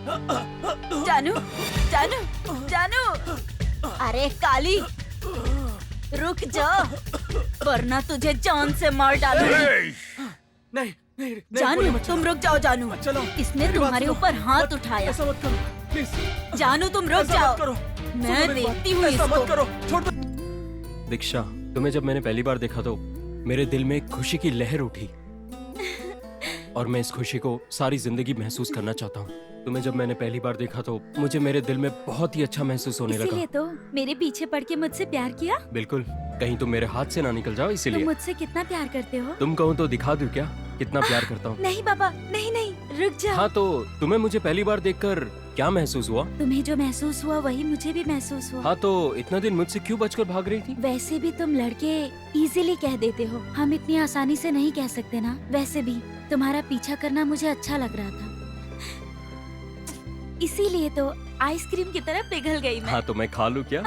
जानू, जानू, जानू, अरे काली, रुक जा, वरना तुझे जान से मार डालूंगी। नहीं नहीं जानू, तुम रुक जाओ जानू। चलो, इसने तुम्हारे ऊपर हाथ उठाया। ऐसा मत करो प्लीज। जानू तुम रुक ऐसा जाओ, मत करो। मैं देखती हूँ ऐसा मत इसको। करो, छोड़ दो। दीक्षा, तुम्हें जब मैंने पहली बार देखा तो मेरे दिल में एक खुशी की लहर उठी और मैं इस खुशी को सारी जिंदगी महसूस करना चाहता हूँ। तुम्हें जब मैंने पहली बार देखा तो मुझे मेरे दिल में बहुत ही अच्छा महसूस होने लगा। इसीलिए तो मेरे पीछे पड़ के मुझसे प्यार किया। बिल्कुल, कहीं तुम मेरे हाथ से ना निकल जाओ तुम इसीलिए। मुझसे कितना प्यार करते हो? तुम कहो तो दिखा दूं क्या कितना प्यार करता हूँ? नहीं बाबा, नहीं नहीं, रुक जा। हाँ, तो तुम्हें मुझे पहली बार देखकर क्या महसूस हुआ? तुम्हें जो महसूस हुआ वही मुझे भी महसूस हुआ। हाँ, तो इतना दिन मुझसे क्यों बचकर भाग रही थी? वैसे भी तुम लड़के इजीली कह देते हो, हम इतनी आसानी से नहीं कह सकते ना। वैसे भी तुम्हारा पीछा करना मुझे अच्छा लग रहा था, इसीलिए तो आइसक्रीम की तरह पिघल गई मैं। हाँ, तो मैं खा लूं क्या?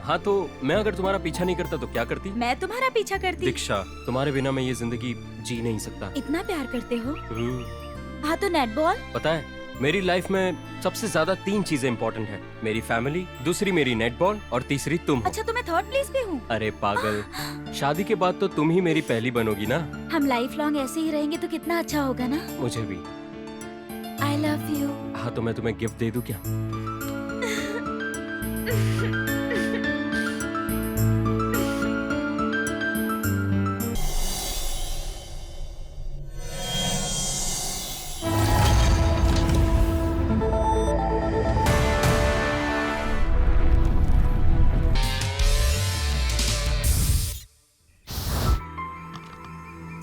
हाँ, तो मैं अगर तुम्हारा पीछा नहीं करता तो क्या करती? मैं तुम्हारा पीछा करती। दीक्षा, तुम्हारे बिना मैं ये जिंदगी जी नहीं सकता। इतना प्यार करते हो? हम्म, हाँ तो नेट बॉल। पता है, मेरी लाइफ में सबसे ज्यादा 3 चीजें इम्पोर्टेंट है। मेरी फैमिली, दूसरी मेरी नेटबॉल और तीसरी तुम हो। अच्छा तो मैं थर्ड प्लेस पे हूँ। अरे पागल, शादी के बाद तो तुम ही मेरी पहली बनोगी ना। हम लाइफ लॉन्ग ऐसे ही रहेंगे तो कितना अच्छा होगा ना। मुझे भी। आई लव यू। हाँ, तो मैं तुम्हें गिफ्ट दे दूं क्या?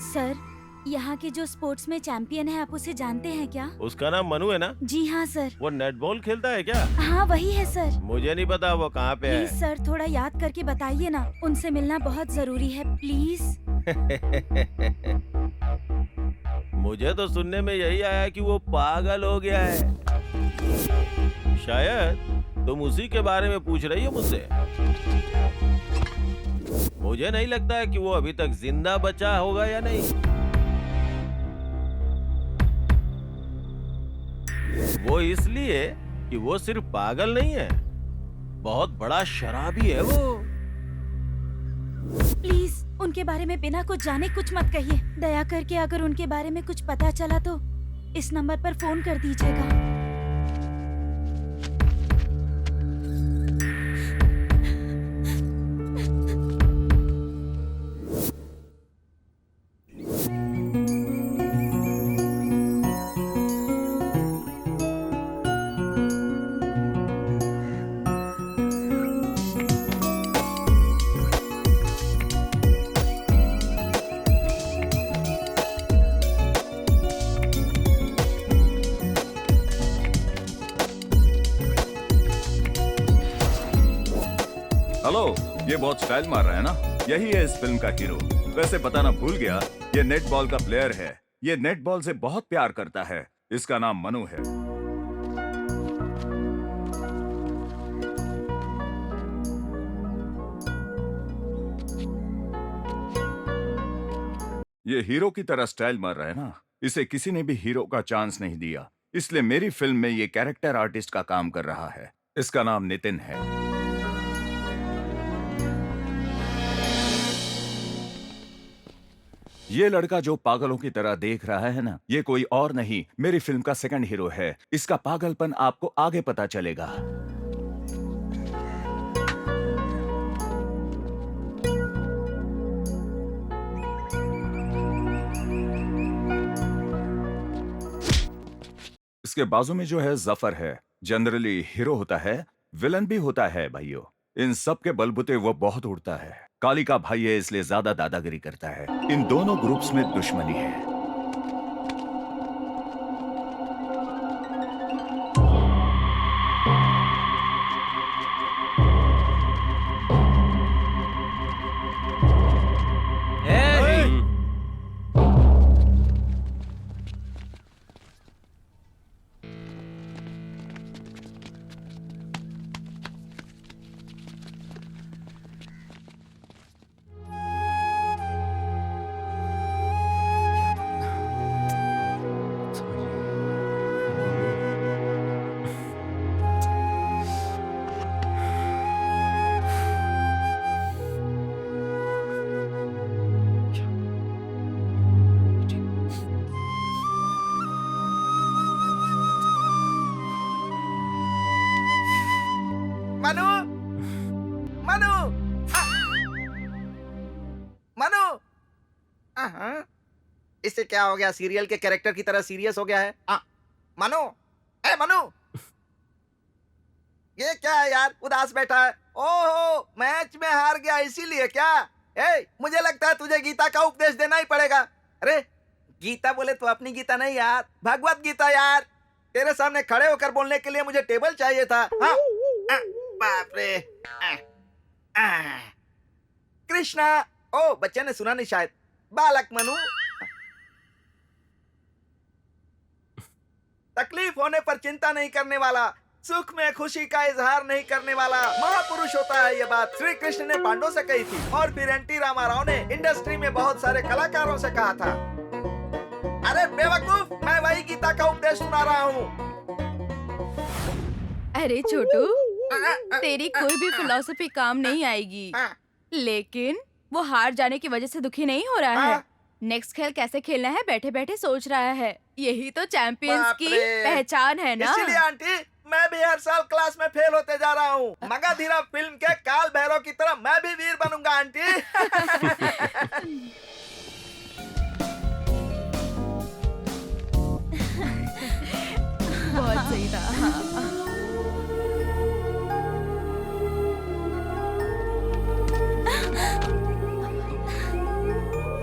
सर, यहाँ के जो स्पोर्ट्स में चैंपियन है, आप उसे जानते हैं क्या? उसका नाम मनु है ना? जी हाँ सर। वो नेटबॉल खेलता है क्या? हाँ वही है सर। मुझे नहीं पता वो कहाँ पे प्लीज सर, थोड़ा याद करके बताइए ना, उनसे मिलना बहुत जरूरी है प्लीज। है। मुझे तो सुनने में यही आया कि वो पागल हो गया है। शायद तुम उसी के बारे में पूछ रही हो मुझसे। मुझे नहीं लगता है कि वो अभी तक जिंदा बचा होगा या नहीं। वो इसलिए कि वो सिर्फ पागल नहीं है, बहुत बड़ा शराबी है वो। प्लीज उनके बारे में बिना कुछ जाने कुछ मत कहिए। दया करके अगर उनके बारे में कुछ पता चला तो इस नंबर पर फोन कर दीजिएगा। हेलो, ये बहुत स्टाइल मार रहा है ना? यही है इस फिल्म का हीरो। वैसे बताना भूल गया, ये नेट बॉल का प्लेयर है। ये नेट बॉल से बहुत प्यार करता है। इसका नाम मनु है। ये हीरो की तरह स्टाइल मार रहा है ना? इसे किसी ने भी हीरो का चांस नहीं दिया, इसलिए मेरी फिल्म में ये कैरेक्टर आर्टिस्ट का काम कर रहा है। इसका नाम नितिन है। ये लड़का जो पागलों की तरह देख रहा है ना, ये कोई और नहीं, मेरी फिल्म का सेकंड हीरो है। इसका पागलपन आपको आगे पता चलेगा। इसके बाजू में जो है जफर है। जनरली हीरो होता है, विलन भी होता है भाइयों। इन सब के बलबूते वो बहुत उड़ता है। काली का भाई है इसलिए ज्यादा दादागिरी करता है। इन दोनों ग्रुप्स में दुश्मनी है। इसे क्या हो गया? सीरियल के कैरेक्टर की तरह सीरियस हो गया है। मनु, ए मनु, ये क्या है यार? उदास बैठा है। ओहो, मैच में हार गया इसीलिए क्या? मुझे लगता है तुझे गीता का उपदेश देना ही पड़ेगा। अरे गीता बोले तो अपनी गीता नहीं यार, भगवत गीता यार। तेरे सामने खड़े होकर बोलने के लिए मुझे टेबल चाहिए था। हाँ? बाप रे। कृष्णा। ओ, बच्चे ने सुना नहीं शायद। बालक मनु। तकलीफ होने पर चिंता नहीं करने वाला, सुख में खुशी का इजहार नहीं करने वाला महापुरुष होता है। ये बात श्री कृष्ण ने पांडवों से कही थी और फिर एनटी रामाराव ने इंडस्ट्री में बहुत सारे कलाकारों से कहा था। अरे बेवकूफ, मैं वही गीता का उपदेश सुना रहा हूँ। अरे छोटू, तेरी कोई भी फिलॉसफी काम नहीं आएगी। लेकिन वो हार जाने की वजह से दुखी नहीं हो रहा है। नेक्स्ट खेल कैसे खेलना है बैठे बैठे सोच रहा है। यही तो चैंपियंस की पहचान है ना। इसीलिए आंटी, मैं भी हर साल क्लास में फेल होते जा रहा हूँ। मगधीरा फिल्म के काल भैरव की तरह मैं भी वीर बनूंगा आंटी। बहुत सही था।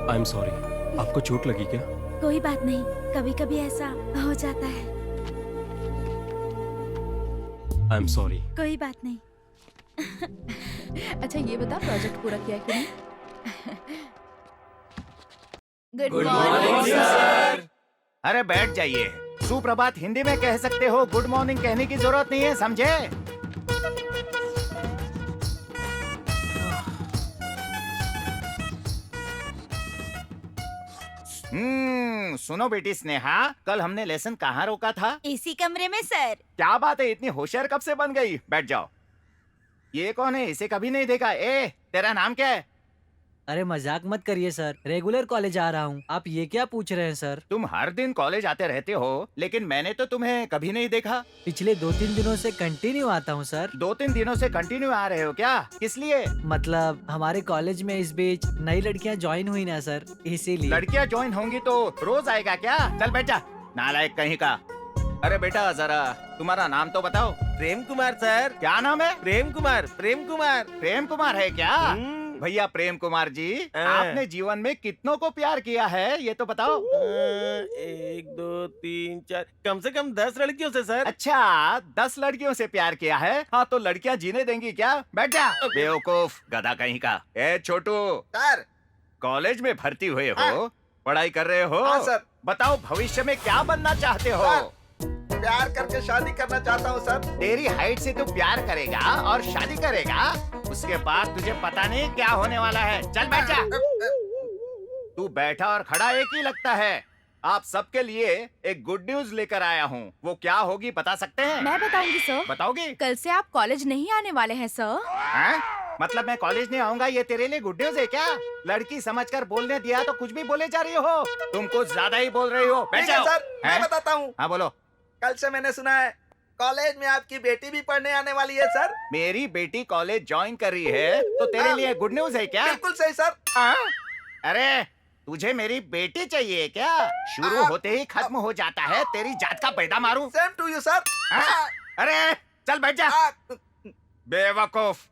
I am sorry. आपको चोट लगी क्या? कोई बात नहीं, कभी कभी ऐसा हो जाता है। I am sorry. कोई बात नहीं। अच्छा ये बता, प्रोजेक्ट पूरा किया कि नहीं? Good morning sir. अरे बैठ जाइए। सुप्रभात हिंदी में कह सकते हो, गुड मॉर्निंग कहने की जरूरत नहीं है, समझे? सुनो बेटी स्नेहा, कल हमने लेसन कहाँ रोका था? इसी कमरे में सर। क्या बात है, इतनी होशियार कब से बन गई? बैठ जाओ। ये कौन है? इसे कभी नहीं देखा। तेरा नाम क्या है? अरे मजाक मत करिए सर, रेगुलर कॉलेज आ रहा हूँ। आप ये क्या पूछ रहे हैं सर? तुम हर दिन कॉलेज आते रहते हो, लेकिन मैंने तो तुम्हें कभी नहीं देखा। पिछले 2-3 दिनों से कंटिन्यू आता हूँ सर। 2-3 दिनों से कंटिन्यू आ रहे हो क्या? किस लिए? मतलब हमारे कॉलेज में इस बीच नई लड़कियाँ ज्वाइन हुई ना सर, इसीलिए। लड़कियाँ ज्वाइन होंगी तो रोज आएगा क्या? चल बैठ जा, नालायक कहीं का। अरे बेटा जरा तुम्हारा नाम तो बताओ। प्रेम कुमार सर। क्या नाम है? प्रेम कुमार। प्रेम कुमार। प्रेम कुमार है क्या? भैया प्रेम कुमार जी, आपने जीवन में कितनों को प्यार किया है ये तो बताओ। 1 2 3 4, कम से कम 10 लड़कियों से सर। अच्छा, 10 लड़कियों से प्यार किया है? हाँ तो लड़कियाँ जीने देंगी क्या? बैठ जा बेवकूफ गधा कहीं का। छोटू सर, कॉलेज में भर्ती हुए हो, पढ़ाई कर रहे हो? हाँ सर। बताओ भविष्य में क्या बनना चाहते हो? प्यार करके शादी करना चाहता हूँ सर। तेरी हाइट से तू प्यार करेगा और शादी करेगा, उसके बाद तुझे पता नहीं क्या होने वाला है। चल बैठ जा। तू बैठा और खड़ा एक ही लगता है। आप सबके लिए एक गुड न्यूज लेकर आया हूँ। वो क्या होगी बता सकते हैं? मैं बताऊंगी सर। बताओगी? कल से आप कॉलेज नहीं आने वाले हैं सर। मतलब मैं कॉलेज नहीं आऊंगा, ये तेरे लिए गुड न्यूज है क्या? लड़की समझकर बोलने दिया तो कुछ भी बोले जा रही हो। तुम कुछ ज्यादा ही बोल रही हो। बैठ जाओ। सर, मैं बताता हूँ। हाँ बोलो। कल से मैंने सुना है कॉलेज में आपकी बेटी भी पढ़ने आने वाली है सर। मेरी बेटी कॉलेज ज्वाइन कर रही है तो तेरे लिए गुड न्यूज है क्या? बिल्कुल सही सर। अरे तुझे मेरी बेटी चाहिए क्या? शुरू होते ही खत्म हो जाता है। तेरी जात का पैदा मारूं? Same to you sir. अरे चल बैठ जा बेवकूफ।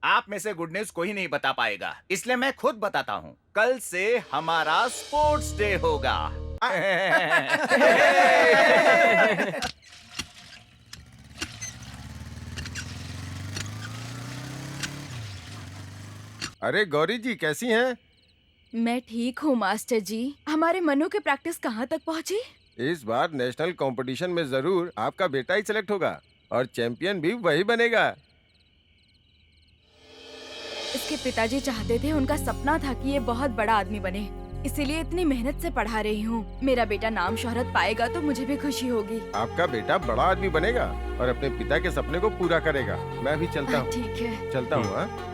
आप में से गुड न्यूज कोई नहीं बता पाएगा, इसलिए मैं खुद बताता हूँ। कल से हमारा स्पोर्ट्स डे होगा। अरे गौरी जी कैसी हैं? मैं ठीक हूँ मास्टर जी। हमारे मनु की प्रैक्टिस कहाँ तक पहुँची? इस बार नेशनल कंपटीशन में जरूर आपका बेटा ही सिलेक्ट होगा और चैंपियन भी वही बनेगा। इसके पिताजी चाहते थे, उनका सपना था कि ये बहुत बड़ा आदमी बने, इसीलिए इतनी मेहनत से पढ़ा रही हूँ। मेरा बेटा नाम शोहरत पाएगा तो मुझे भी खुशी होगी। आपका बेटा बड़ा आदमी बनेगा और अपने पिता के सपने को पूरा करेगा। मैं भी चलता हूँ। ठीक है, चलता हूँ।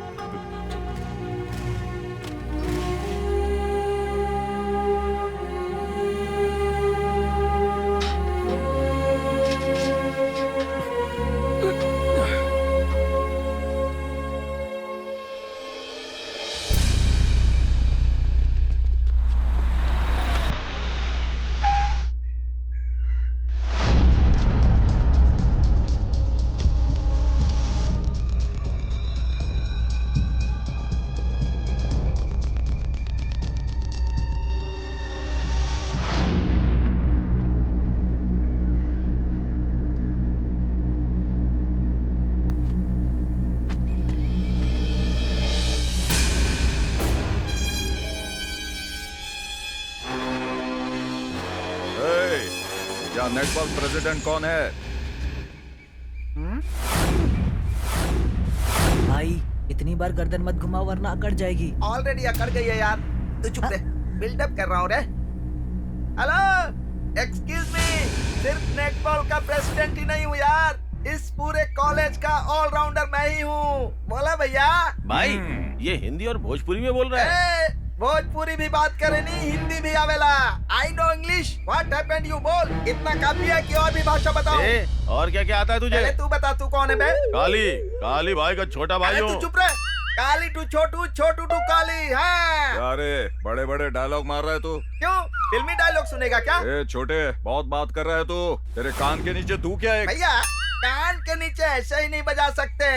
क्या नेटवर्क प्रेसिडेंट कौन है? भाई इतनी बार गर्दन मत घुमाओ वरना अकड़ जाएगी। ऑलरेडी अकड़ गई है यार, तू चुप रह, बिल्डअप कर रहा हूँ रे। हेलो, एक्सक्यूज मी, सिर्फ नेटबॉल का प्रेसिडेंट ही नहीं हूँ यार, इस पूरे कॉलेज का ऑलराउंडर मैं ही हूँ। बोला भैया। भाई ये हिंदी और भोजपुरी में बोल रहा है। भोजपुरी भी बात करे नहीं, हिंदी भी आवेला। I know English. What happened you बोल, इतना काफी है कि और भी भाषा बताओ। और क्या क्या आता है तुझे? पहले तू बता, तू कौन है बे? काली, काली भाई का छोटा भाई अरे हूँ। तू चुप रह। काली टू छोटू, छोटू टू काली। हाँ। अरे बड़े बड़े डायलॉग मार रहा है तू। क्यों, फिल्मी डायलॉग सुनेगा क्या? ए छोटे, बहुत बात कर रहा है तू। तेरे कान के नीचे तू क्या है? भैया कान के नीचे ऐसे ही नहीं बजा सकते,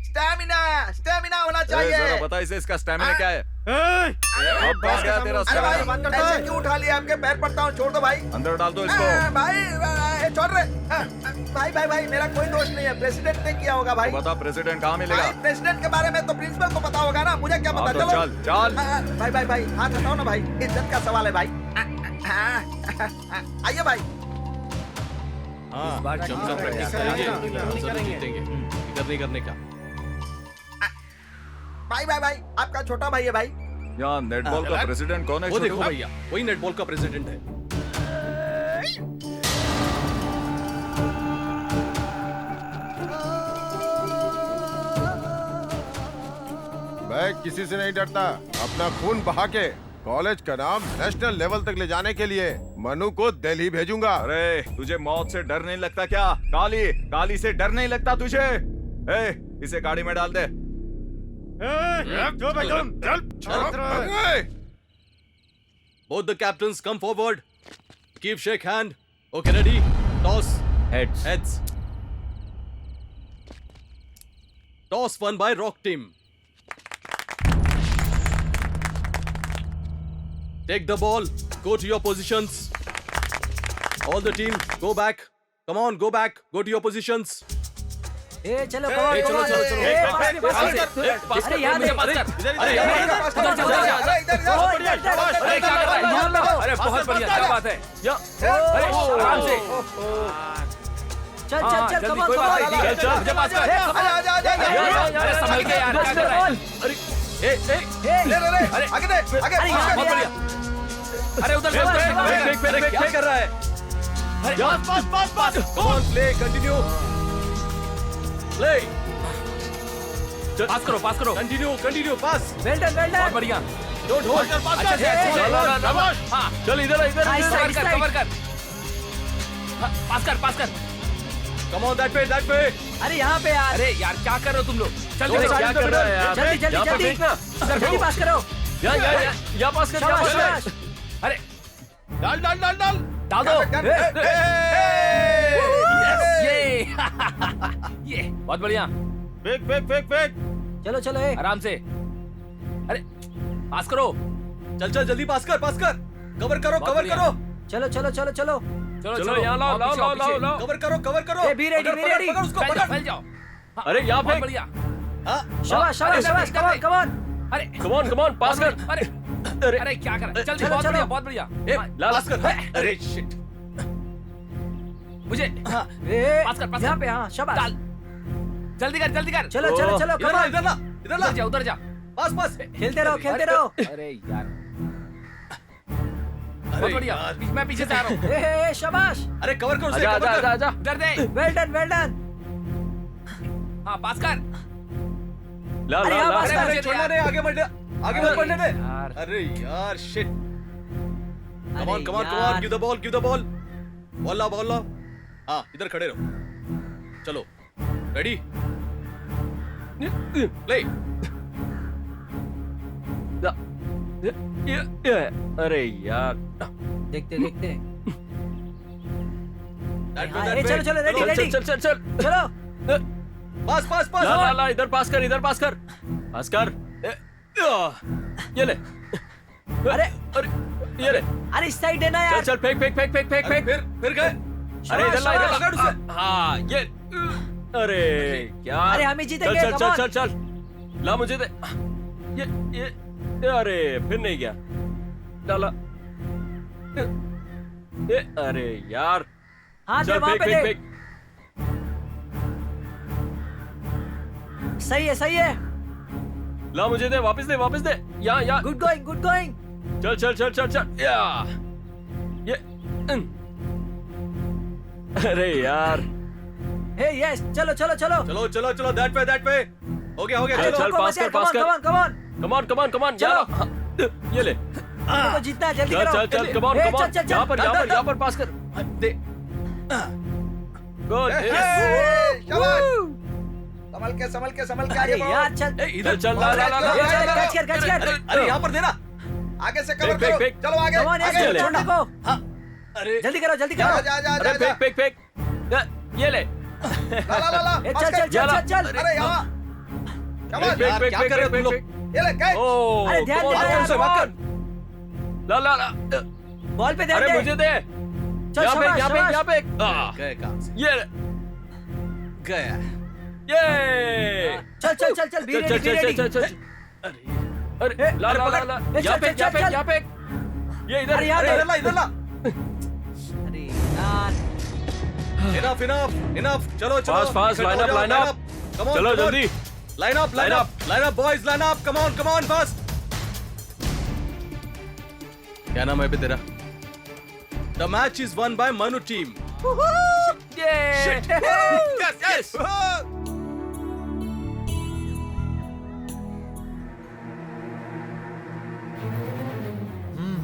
स्टैमिना, स्टैमिना होना चाहिए। जरा बता इसे, इसका स्टैमिना क्या है? अब कौन गया तेरा अरे भाई स्टैमिना? ऐसे क्यों उठा लिया? आपके पैर पड़ता हूँ, छोड़ दो भाई। अंदर डाल दो इसको। भाई छोड़ रहे। भाई भाई भाई मेरा कोई दोष नहीं है, प्रेसिडेंट ने किया होगा भाई। तो बता प्रेसिडेंट कहाँ मिलेगा? भाई प्रेसिडेंट के बारे में तो प्रिंसिपल को पता होगा ना, मुझे क्या पता। तो चलो चल चल। भाई भाई भाई हाथ हटाओ ना भाई, इज्जत का सवाल है भाई। आइए भाई। इस बार जमकर प्रैक्टिस करेंगे, जरूर जीतेंगे। इधर नहीं करने का। भाई भाई भाई आपका छोटा भाई है भाई। यहाँ नेटबॉल का प्रेसिडेंट कौन है? वो देखो छोटू? भैया, वही नेटबॉल का प्रेसिडेंट है। मैं किसी से नहीं डरता। अपना खून बहा के कॉलेज का नाम नेशनल लेवल तक ले जाने के लिए मनु को दिल्ली भेजूंगा। अरे तुझे मौत से डर नहीं लगता क्या? काली, काली से डर नहीं लगता तुझे? इसे गाड़ी में डाल दे। Both the captains come forward. Keep shake hand. Okay, ready? Toss. Heads. Heads. Toss won by Rock team. Take the ball. Go to your positions. All the team, go back. Come on, go back. Go to your positions. ए चलो चलो चलो चलो। अरे यार मुझे पास कर। अरे यार अरे बहुत बढ़िया, क्या बात है। अरे आराम से। चल चल चल, कम ऑन चल मुझे पास कर। अरे संभल के यार, क्या कर रहा है? अरे अरे आगे दे, आगे। बहुत बढ़िया। अरे उधर से क्या कर रहा है? Pass pass. Come on, play continue. Play. Pass करो। Continue pass. वेल डन बहुत बढ़िया। Don't hold. अच्छा से हाँ, चल इधर कवर कर। पास कर। कम ऑन, दैट पे। अरे यहाँ पे यार। अरे यार क्या कर रहे हो तुम लोग? चल क्या कर रहा है यार? जल्दी जल्दी पास करो। या पास कर। अरे डाल दो। ये बहुत बढ़िया। फेंक। चलो चलो आराम से। अरे पास करो। चल जल्दी पास कर। कवर करो। चलो यहाँ लाओ। कवर करो। ए, बी रेडी। उसको फैल जाओ। अरे यहाँ पे बढ़िया। शाबाश कम ऑन। अरे कम ऑन पास कर। अरे क्या कर रहा है? चल बहुत बढ़िया। पास कर। अरे शिट। मुझे पास कर। यहाँ पे हाँ शाबाश। जल्दी कर। चलो कम ऑन। उधर जा। पास। खेलते रहो। अरे यार बहुत बढ़िया। मैं पीछे से आ रहा हूँ। ए शाबाश। अरे कवर कर उसे। आजा। इधर दे। Well done. हाँ पास कर। अरे यहाँ पास कर। अरे छोड़ना नहीं, आगे बढ़ने दे। अरे यार shit. Come on, give the ball. Ball लाओ। हाँ इधर खड़े रहो। चलो रेडी, प्ले। अरे यार देखते चलो रेडी चलो। पास ला इधर पास कर। ये ले। अरे ये ले। अरे इस साइड है ना यार। चल फेंक। फिर गए। अरे इधर ला। हाँ ये। अरे क्या? अरे हम ही जीतेंगे। चल ला मुझे दे। ये अरे फिर नहीं गया। डाला। अरे यार हाँ दे चल वहाँ फेंक पे फेंक दे। फेंक। सही है। ला मुझे दे, वापस दे, वापस दे। यहाँ। Good going. चल चल चल चल चल। या ये अरे यार। हे यस, चलो। चलो दैट पे हो गया चल चल पास कर। कम ऑन ये ले। जीतना है, जल्दी करो। चल कम ऑन। यहाँ पर पास कर दे। गुड। संभल के आगे अरे बढ़ो। यार चल। इधर चल। ला कैच कर। अरे यहाँ पर देना। आगे से कवर फेंक, करो। फेंक। चलो आगे। Come on, आगे yes, ले। छोड़ देखो। अरे जल्दी करो। जा अरे फेंक। ये ले। ला ए, पास कर। चल। अरे यहाँ फेंक, यार, फेंक, क्या फेंक, कर रहे हो फेंक, तुम फेंक। ये ले कैच। ओह, अरे ध्यान come on, देना come यार, on, come बात on। कर। ला। बॉल पे ध्यान अरे दे। मुझे दे। चल, यहाँ शाबाश। पे। गए काम से ये ले। गया। ये। चल बी रेडी। चल। अरे ला। यहाँ पे। ये इधर। अरे यार, इधर ला। अरे यार इनफ चलो Fast, line up. चलो जल्दी। Line up boys line up come on fast. क्या नाम है बे तेरा? The match is one by Manu team. Yes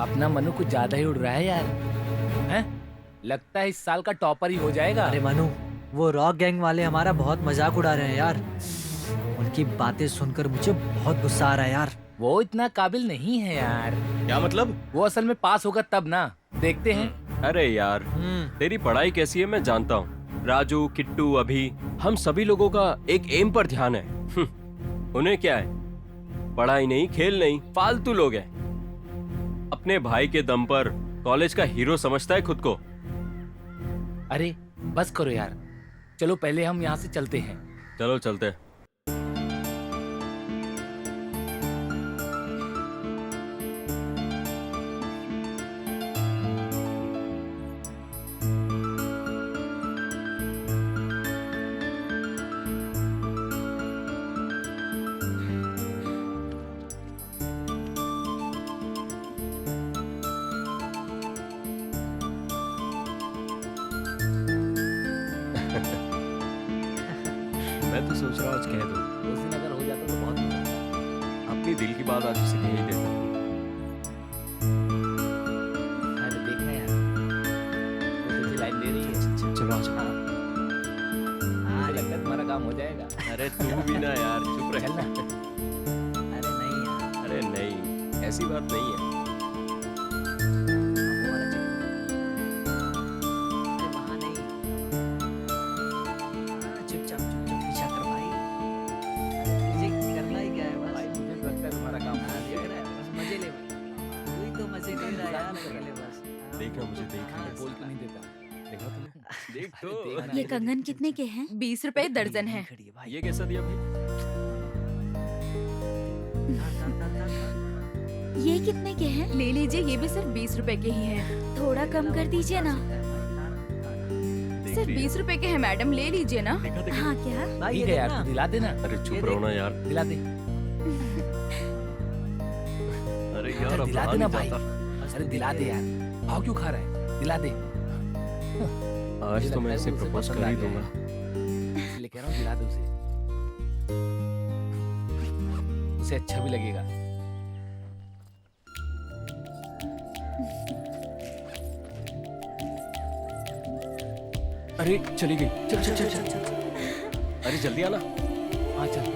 अपना मनु कुछ ज्यादा ही उड़ रहा है यार। हैं? लगता है इस साल का टॉपर ही हो जाएगा। अरे मनु, वो रॉक गैंग वाले हमारा बहुत मजाक उड़ा रहे हैं यार। उनकी बातें सुनकर मुझे बहुत गुस्सा आ रहा है यार। वो इतना काबिल नहीं है यार। क्या मतलब? वो असल में पास होगा तब ना, देखते हैं। अरे यार, तेरी पढ़ाई कैसी है मैं जानता हूँ। राजू, किट्टू, अभी हम सभी लोगों का एक एम पर ध्यान है। उन्हें क्या है, पढ़ाई नहीं, खेल नहीं, फालतू लोग हैं। अपने भाई के दम पर कॉलेज का हीरो समझता है खुद को। अरे बस करो यार, चलो पहले हम यहाँ से चलते हैं। चलो चलते। मैं तो सोच रहा हूँ आज कह दूँ। उस दिन अगर हो जाता तो बहुत मजा आता। अपनी दिल की बात आज उसे कह ही देता। अरे देखना यार, वो तुझे लाइन दे रही है। चलो आज। मुझे लगता है तुम्हारा काम हो जाएगा। अरे तू भी ना यार, चुप रह। चल ना। अरे नहीं यार, अरे नहीं, ऐसी बात नहीं है। वो वाला चल। अरे वहाँ नहीं। चुपचाप पीछा कर भाई। मुझे करना ही क्या है बस। भाई मुझे तो लगता है तुम्हारा काम हो देख जाएगा। रहा है, बस मजे ले भाई। तू ही तो मजे ले रहा है यार, मजे ले बस। देखना मुझे, देखना। हाँ, बोल क्यों नहीं देता? देखा तूने? देख तो। अरे देखना। ये कंगन कितने के हैं? 20 रुपए दर्जन है। खड़ी भाई। ये कैसा दिया भाई? ये कितने के हैं? ले लीजिए, ये भी सिर्फ 20 रुपए के ही हैं। थोड़ा कम कर दीजिए ना। सिर्फ 20 रुपए के हैं मैडम, ले लीजिए ना। देखा देखा। हाँ क्या? भाई ठीक ये है यार, देखना। तू दिला देना। अरे ये चुप रहो ना यार। दिला दे। अरे यार अब दिला रहा देना नहीं भाई। जाता। अरे दिला दे यार, भाव क्यों खा रहा है? दिला दे। आज तो मैं इसे मुझे प्रपोज पसंद कर आ ही गया दूंगा। है। इसलिए कह रहा हूँ दिला दे उसे। उसे अच्छा भी लगेगा। अरे चली गई। चल चल चल चल। अरे जल्दी आना। हाँ चल।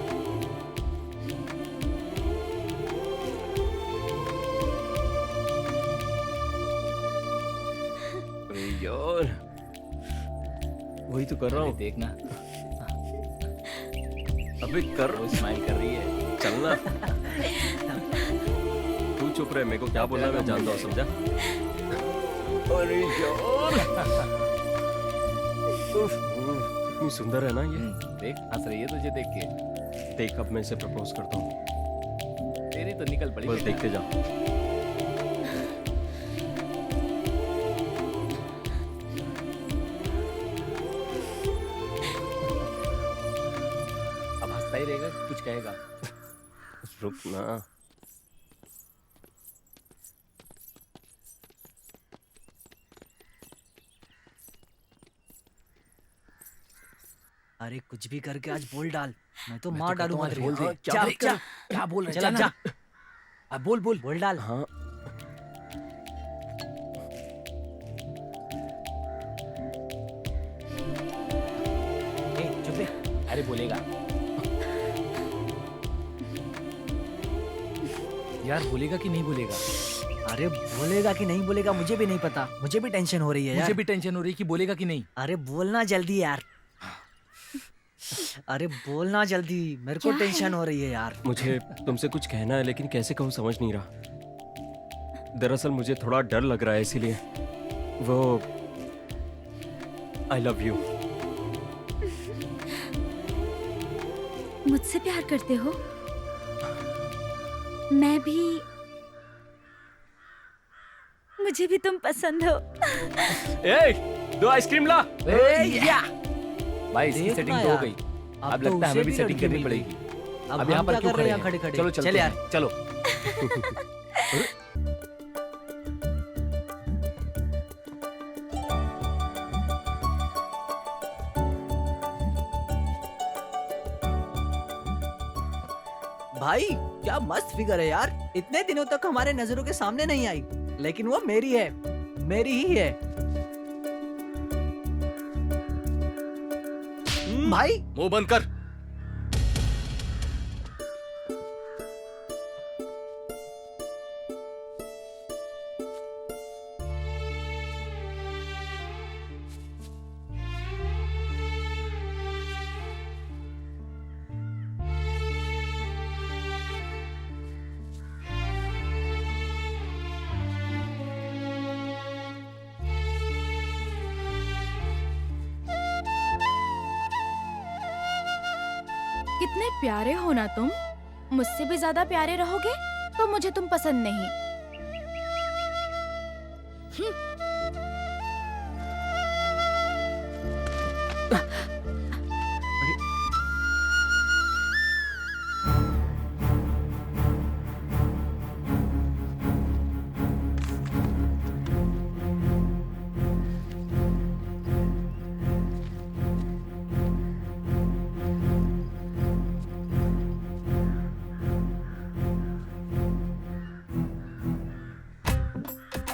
अरे यार, वही तो कर रहा अरे हूँ। देखना, अबे कर। वो स्माइल कर रही है। चलना। तू चुप रहे, मेरे को क्या बोलना है मैं जानता हूँ, समझा? अरे यार, उफ, कितनी सुंदर है ना ये। देख हंस रही है तुझे देख के। देख अब मैं इसे प्रपोज करता हूँ। तेरी तो निकल पड़ी। बस बेटा। देखते जाओ। ही रहेगा कि कुछ कहेगा। रुक ना। अरे कुछ भी करके आज बोल डाल, मैं तो मैं मार तो कहता डालूंगा हूँ आज तेरे बोल को। दे। जा, क्या चल, क्या बोल रहे चल हैं? अब जा जा, ना। बोल बोल। बोल डाल। हाँ चुप रहे। अरे बोलेगा यार, बोलेगा कि नहीं बोलेगा? अरे बोलेगा कि नहीं बोलेगा मुझे भी नहीं पता, मुझे भी टेंशन हो रही है यार। मुझे भी टेंशन हो रही है कि बोलेगा कि नहीं। अरे बोलना जल्दी यार, अरे बोलना जल्दी, मेरे को क्या टेंशन है? हो रही है यार। मुझे तुमसे कुछ कहना है लेकिन कैसे कहूँ समझ नहीं रहा। दरअसल मुझे थोड़ा डर लग रहा है इसीलिए। वो आई लव यू। मुझसे प्यार करते हो? मैं भी, मुझे भी तुम पसंद हो। ए, 2 आइसक्रीम ला। भाई इसकी देखना सेटिंग तो हो यार, गई। अब अब तो लगता है उसे हमें भी भी सेटिंग लड़की करनी मिल पड़ेगी। गई। अब हम यहाँ पर क्या क्यों कर रहे खड़े हैं हैं? खड़े खड़े? चलो चलते चल यार। हैं, चलो। भाई क्या मस्त फिगर है यार, इतने दिनों तक हमारे नजरों के सामने नहीं आई, लेकिन वो मेरी है, मेरी ही है। भाई मुंह बंद कर। कितने प्यारे हो ना तुम। मुझसे भी ज्यादा प्यारे रहोगे तो मुझे तुम पसंद नहीं।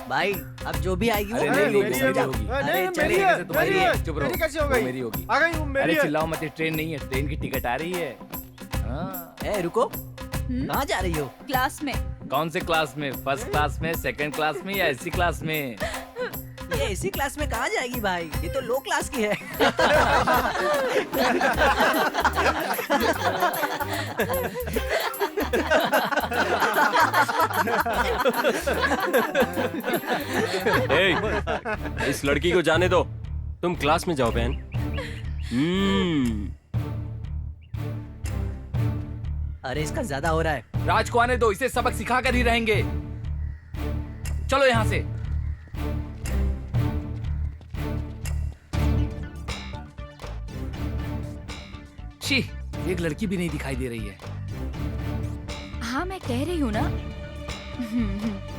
भाई अब जो भी आएगी वो अरे मेरी नहीं, होगी, मेरी समझा? होगी। अरे नहीं, चले, मेरी है, तुम्हारी मेरी है। है। चुप रहो। मेरी कैसे हो वो गई? मेरी होगी। आ गई वो मेरी अरे है। चिल्लाओ मत, ये ट्रेन नहीं है, ट्रेन की टिकट आ रही है। हाँ। ए रुको, कहाँ जा रही हो? क्लास में। कौन से क्लास में? फर्स्ट क्लास में, सेकंड क्लास में या एसी क्लास में? ये इसी क्लास में कहाँ जाएगी भाई, ये तो लो क्लास की है। ए, इस लड़की को जाने दो, तुम क्लास में जाओ बहन। अरे इसका ज्यादा हो रहा है। राज को आने दो, इसे सबक सिखा कर ही रहेंगे। चलो यहाँ से। छी, एक लड़की भी नहीं दिखाई दे रही है। हाँ मैं कह रही हूँ ना।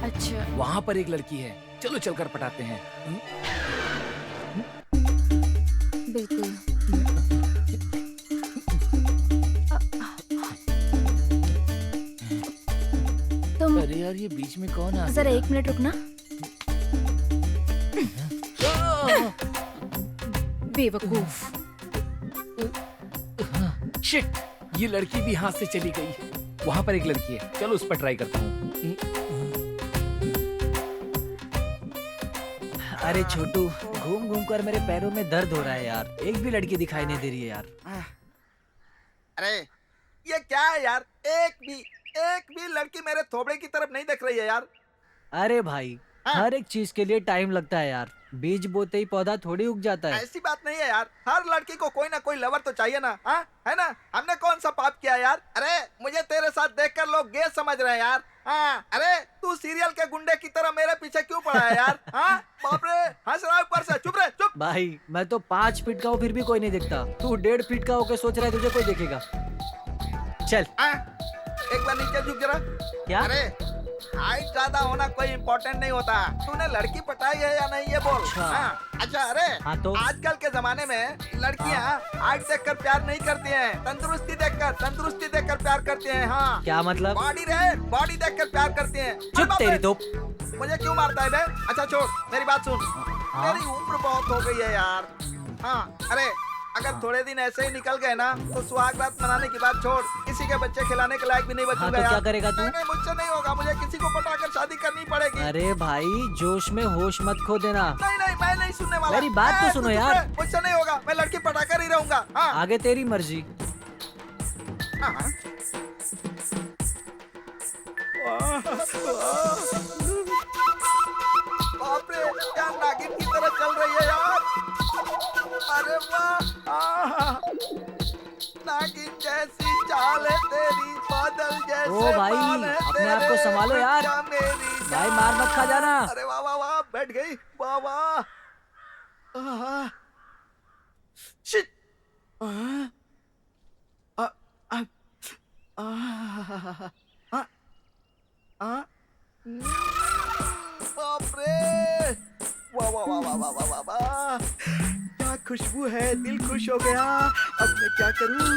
अच्छा वहाँ पर एक लड़की है, चलो चलकर पटाते हैं। बिल्कुल। तुम अरे यार, ये बीच में कौन आ जरा 1 मिनट रुकना। बेवकूफ। शिट, ये लड़की भी हाथ से चली गई। वहाँ पर एक लड़की है, चलो उस पर ट्राई करता हूँ। अरे छोटू, घूम घूम कर मेरे पैरों में दर्द हो रहा है यार, एक भी लड़की दिखाई नहीं दे रही है यार। अरे ये क्या है यार, एक भी लड़की मेरे थोबड़े की तरफ नहीं देख रही है यार। अरे भाई हर एक चीज के लिए टाइम लगता है यार, बीज बोते ही पौधा थोड़ी उग जाता है। ऐसी बात नहीं है यार, हर लड़की को कोई ना कोई लवर तो चाहिए ना, हाँ है ना। हमने कौन सा पाप किया यार? अरे मुझे तेरे साथ देखकर लोग गे समझ रहे हैं यार। हाँ अरे तू सीरियल के गुंडे की तरह मेरे पीछे क्यों पड़ा है यार? हाँ बाप रे, हंस रहा है ऊपर से। चुप रहे, चुप। भाई मैं तो 5 फीट का हूँ फिर भी कोई नहीं देखता, तू 1.5 फीट का होकर सोच रहा है तुझे कोई देखेगा? चल। एक बार नीचे झुक जरा। क्या? अरे हाइट ज्यादा होना कोई इम्पोर्टेंट नहीं होता। तूने लड़की पटाई है या नहीं ये बोल। अच्छा। अच्छा अरे हाँ तो? आजकल के जमाने में लड़कियां हाइट देखकर प्यार नहीं करती हैं, तंदुरुस्ती देखकर प्यार करती हैं। हाँ क्या मतलब? बॉडी देखकर प्यार करती हैं। चुप तेरी तो। मुझे क्यों मारता है बे? अच्छा छोड़, मेरी बात सुन। मेरी उम्र बहुत हो गई है यार। हाँ अरे अगर थोड़े दिन ऐसे ही निकल गए ना तो सुहाग रात मनाने की बात छोड़, किसी के बच्चे खिलाने के लायक भी नहीं बचूंगा। हाँ तो यार। क्या करेगा तू? नहीं, मुझसे नहीं होगा, मुझे किसी को पटाकर शादी करनी पड़ेगी। अरे भाई जोश में होश मत खो देना। नहीं मैं नहीं सुनने वाला। मेरी बात तो सुनो यार। मुझसे नहीं होगा, मैं लड़की पटाकर ही रहूंगा। हाँ। आगे तेरी मर्जी। हाँ। बाप रे क्या नागिन की तरह चल रही है यार। अरे वाह, नागिन जैसी चाल है तेरी, बादल जैसे ओ भाई, बाल है अपने आप को तेरे, संभालो यार। बच्चा मेरी भाई मार मत खा जाना। अरे वाह वाह वाह, बैठ गई। वाह वाह। शिट। बाप रे, वाह वाह वाह वाह वाह वाह वाह वाह, क्या खुशबू है, दिल खुश हो गया। अब मैं क्या करूं?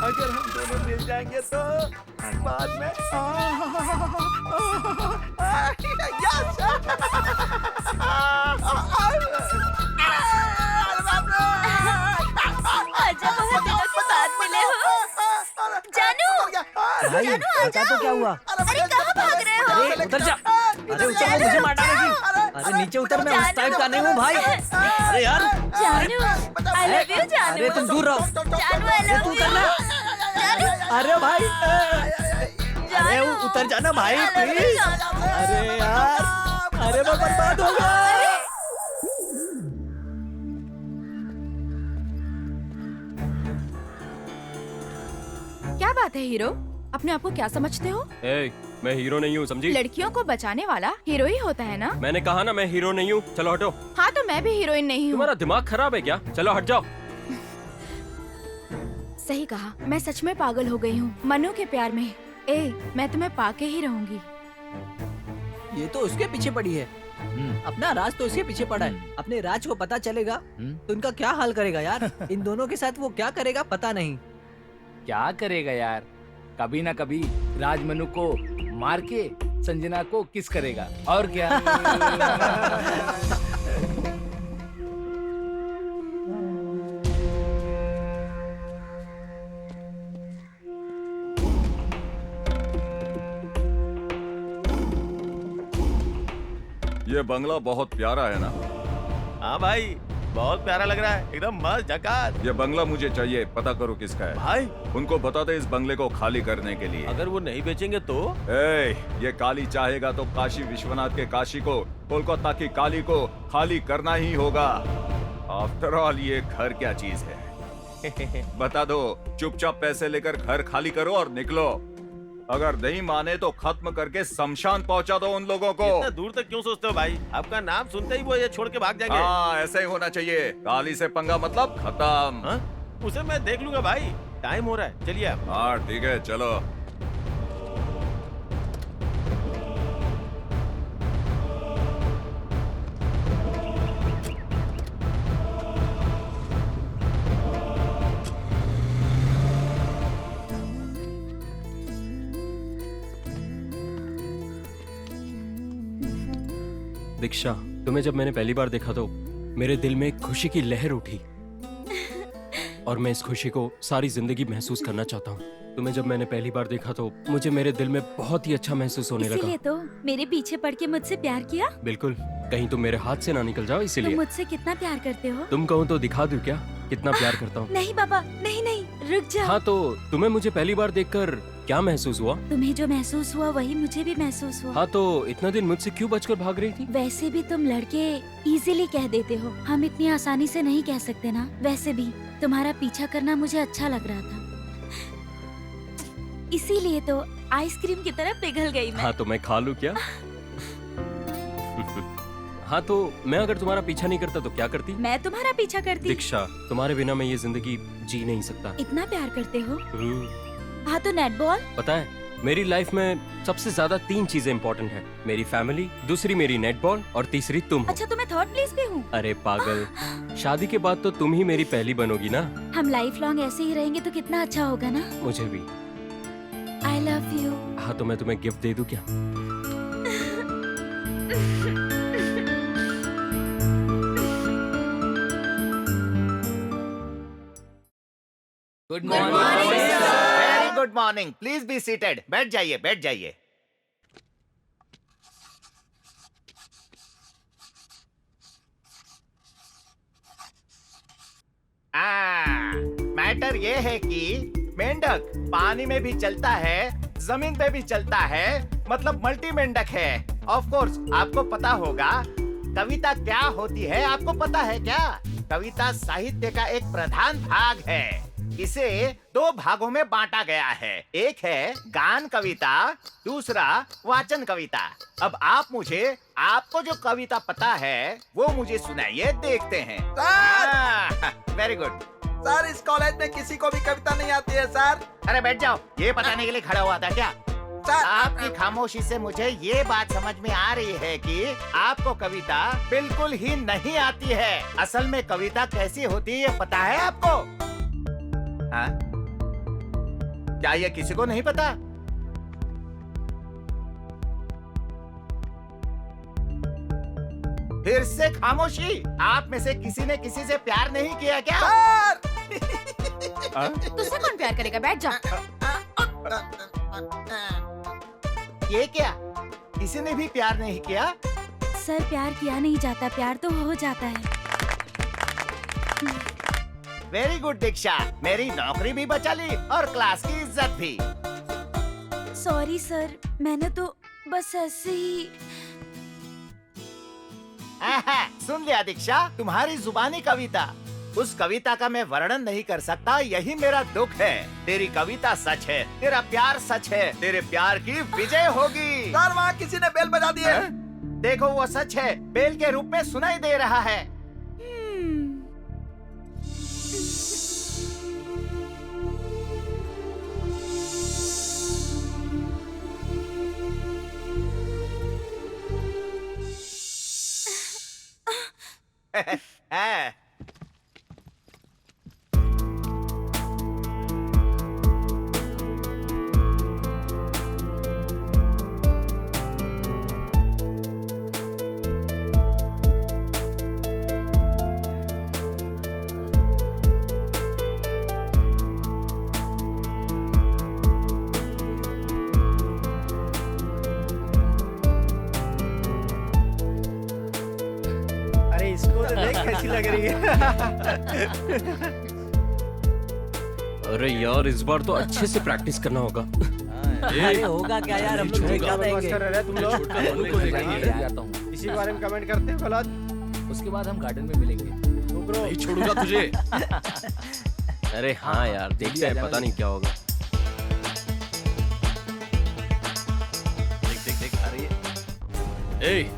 अगर हम दोनों मिल जाएंगे तो बाद में यस। आजा, बहुत दिनों के बाद मिले हो। जानू! भाई बता तो क्या हुआ? अरे कहाँ भाग रहे हो? अरे उतर जा। अरे उतर, वो मुझे मार डालेगी। अरे नीचे उतर, मैं उस टाइप का नहीं हूँ भाई। अरे यार जानू, I love you जानू। अरे तुम दूर रहो। जानू, I love तू you। उतरना। जानू, अरे भाई अरे उतर जाना भाई प्लीज। अरे यार, अरे मैं बर्बाद हो गया। क्या बात है हीरो, अपने आप को क्या समझते हो? ए, मैं हीरो नहीं हूँ, समझी? लड़कियों को बचाने वाला हीरो ही होता है ना? मैंने कहा ना मैं हीरो नहीं हूँ। चलो हटो। हाँ तो मैं भी हीरोइन नहीं हूँ। तुम्हारा दिमाग खराब है क्या? चलो हट जाओ। सही कहा, मैं सच में पागल हो गई हूँ मनु के प्यार में। मैं तुम्हें पाके ही रहूंगी। ये तो उसके पीछे पड़ी है। अपना राज तो उसके पीछे पड़ा है। अपने राज को पता चलेगा तो इनका क्या हाल करेगा यार। इन दोनों के साथ वो क्या करेगा पता नहीं। क्या करेगा यार, कभी ना कभी राजमनु को मार के संजना को किस करेगा और क्या। ये बंगला बहुत प्यारा है ना? हाँ भाई, बहुत प्यारा लग रहा है, एकदम मस्त झकास। ये बंगला मुझे चाहिए, पता करो किसका है। भाई उनको बता दे इस बंगले को खाली करने के लिए। अगर वो नहीं बेचेंगे तो? ये काली चाहेगा तो काशी विश्वनाथ के काशी को, कोलकाता की काली को खाली करना ही होगा। आफ्टर ऑल ये घर क्या चीज है? बता दो, चुपचाप पैसे लेकर घर खाली करो और निकलो। अगर नहीं माने तो खत्म करके शमशान पहुंचा दो उन लोगों को। इतना दूर तक क्यों सोचते हो भाई? आपका नाम सुनते ही वो ये छोड़ के भाग जाएंगे। हाँ ऐसा ही होना चाहिए। काली से पंगा मतलब खत्म। हाँ? उसे मैं देख लूंगा भाई, टाइम हो रहा है, चलिए आप। हाँ ठीक है चलो। दीक्षा, तुम्हें जब मैंने पहली बार देखा तो मेरे दिल में एक खुशी की लहर उठी और मैं इस खुशी को सारी जिंदगी महसूस करना चाहता हूँ। तुम्हें जब मैंने पहली बार देखा तो मुझे मेरे दिल में बहुत ही अच्छा महसूस होने लगा। इसीलिए तो मेरे पीछे पड़ के मुझसे प्यार किया। बिल्कुल, कहीं तुम मेरे हाथ से ना निकल जाओ तुम इसीलिए। मुझसे कितना प्यार करते हो? तुम कहो तो दिखा दूं क्या कितना प्यार करता हूँ? नहीं बाबा, नहीं नहीं, रुक जाओ। हाँ तो तुम्हें मुझे पहली बार देखकर क्या महसूस हुआ? तुम्हें जो महसूस हुआ वही मुझे भी महसूस हुआ। हाँ तो इतना दिन मुझसे क्यों बचकर भाग रही थी? वैसे भी तुम लड़के इजीली कह देते हो, हम इतनी आसानी से नहीं कह सकते ना। वैसे भी तुम्हारा पीछा करना मुझे अच्छा लग रहा था, इसीलिए तो आइसक्रीम की तरह पिघल गई मैं। हाँ तो मैं खा लूं क्या? हाँ तो मैं अगर तुम्हारा पीछा नहीं करता तो क्या करती? मैं तुम्हारा पीछा करती। दीक्षा, तुम्हारे बिना मैं ये जिंदगी जी नहीं सकता। इतना प्यार करते हो? हम्म, हाँ तो नेटबॉल। पता है मेरी लाइफ में सबसे ज्यादा 3 चीजें इम्पोर्टेंट है। मेरी फैमिली, दूसरी मेरी नेटबॉल और तीसरी तुम हो। अच्छा तो मैं थर्ड प्लेस पे हूँ। अरे पागल, शादी के बाद तो तुम ही मेरी पहली बनोगी ना। हम लाइफ लॉन्ग ऐसे ही रहेंगे तो कितना अच्छा होगा ना। मुझे भी। आई लव यू। हाँ तो मैं तुम्हें गिफ्ट दे दूं क्या? Good very good morning. Please be seated. बैठ जाइए, बैठ जाइए। मैटर ये है कि मेंढक पानी में भी चलता है, जमीन पे भी चलता है, मतलब मल्टी मेंढक है। ऑफ कोर्स आपको पता होगा कविता क्या होती है। आपको पता है क्या? कविता साहित्य का एक प्रधान भाग है। इसे 2 भागों में बांटा गया है। एक है गान कविता, दूसरा वाचन कविता। अब आप मुझे, आपको जो कविता पता है वो मुझे सुनाइए, देखते हैं। Very good. सर इस कॉलेज में किसी को भी कविता नहीं आती है सर। अरे बैठ जाओ। ये बताने के लिए खड़ा हुआ था क्या? सर आपकी खामोशी से मुझे ये बात समझ में आ रही है कि आपको कविता बिल्कुल ही नहीं आती है। असल में कविता कैसी होती है ये पता है आपको? हाँ? क्या ये किसी को नहीं पता? फिर से खामोशी। आप में से किसी ने किसी से प्यार नहीं किया क्या? तुझसे कौन प्यार करेगा? बैठ जा। ये क्या? किसी ने भी प्यार नहीं किया? सर प्यार किया नहीं जाता, प्यार तो हो जाता है। वेरी गुड दीक्षा। मेरी नौकरी भी बचा ली और क्लास की इज्जत भी। सॉरी सर, मैंने तो बस ऐसे ही। सुन लिया दीक्षा, तुम्हारी जुबानी कविता। उस कविता का मैं वर्णन नहीं कर सकता, यही मेरा दुख है। तेरी कविता सच है, तेरा प्यार सच है, तेरे प्यार की विजय होगी। सर वहाँ किसी ने बेल बजा दी है। देखो वो सच है, बेल के रूप में सुनाई दे रहा है। अरे इसको तो देख कैसी लग रही है। अरे यार इस बार तो अच्छे से प्रैक्टिस करना होगा। अरे होगा क्या यार, हम लोग क्या देंगे। तुम लोग जाता हूँ। इसी बारे में कमेंट करते हैं भला। उसके बाद हम गार्डन में मिलेंगे। नहीं छोड़ूंगा तुझे। अरे हाँ यार, देखते हैं, पता नहीं क्या होगा। देख आ रही है। ए,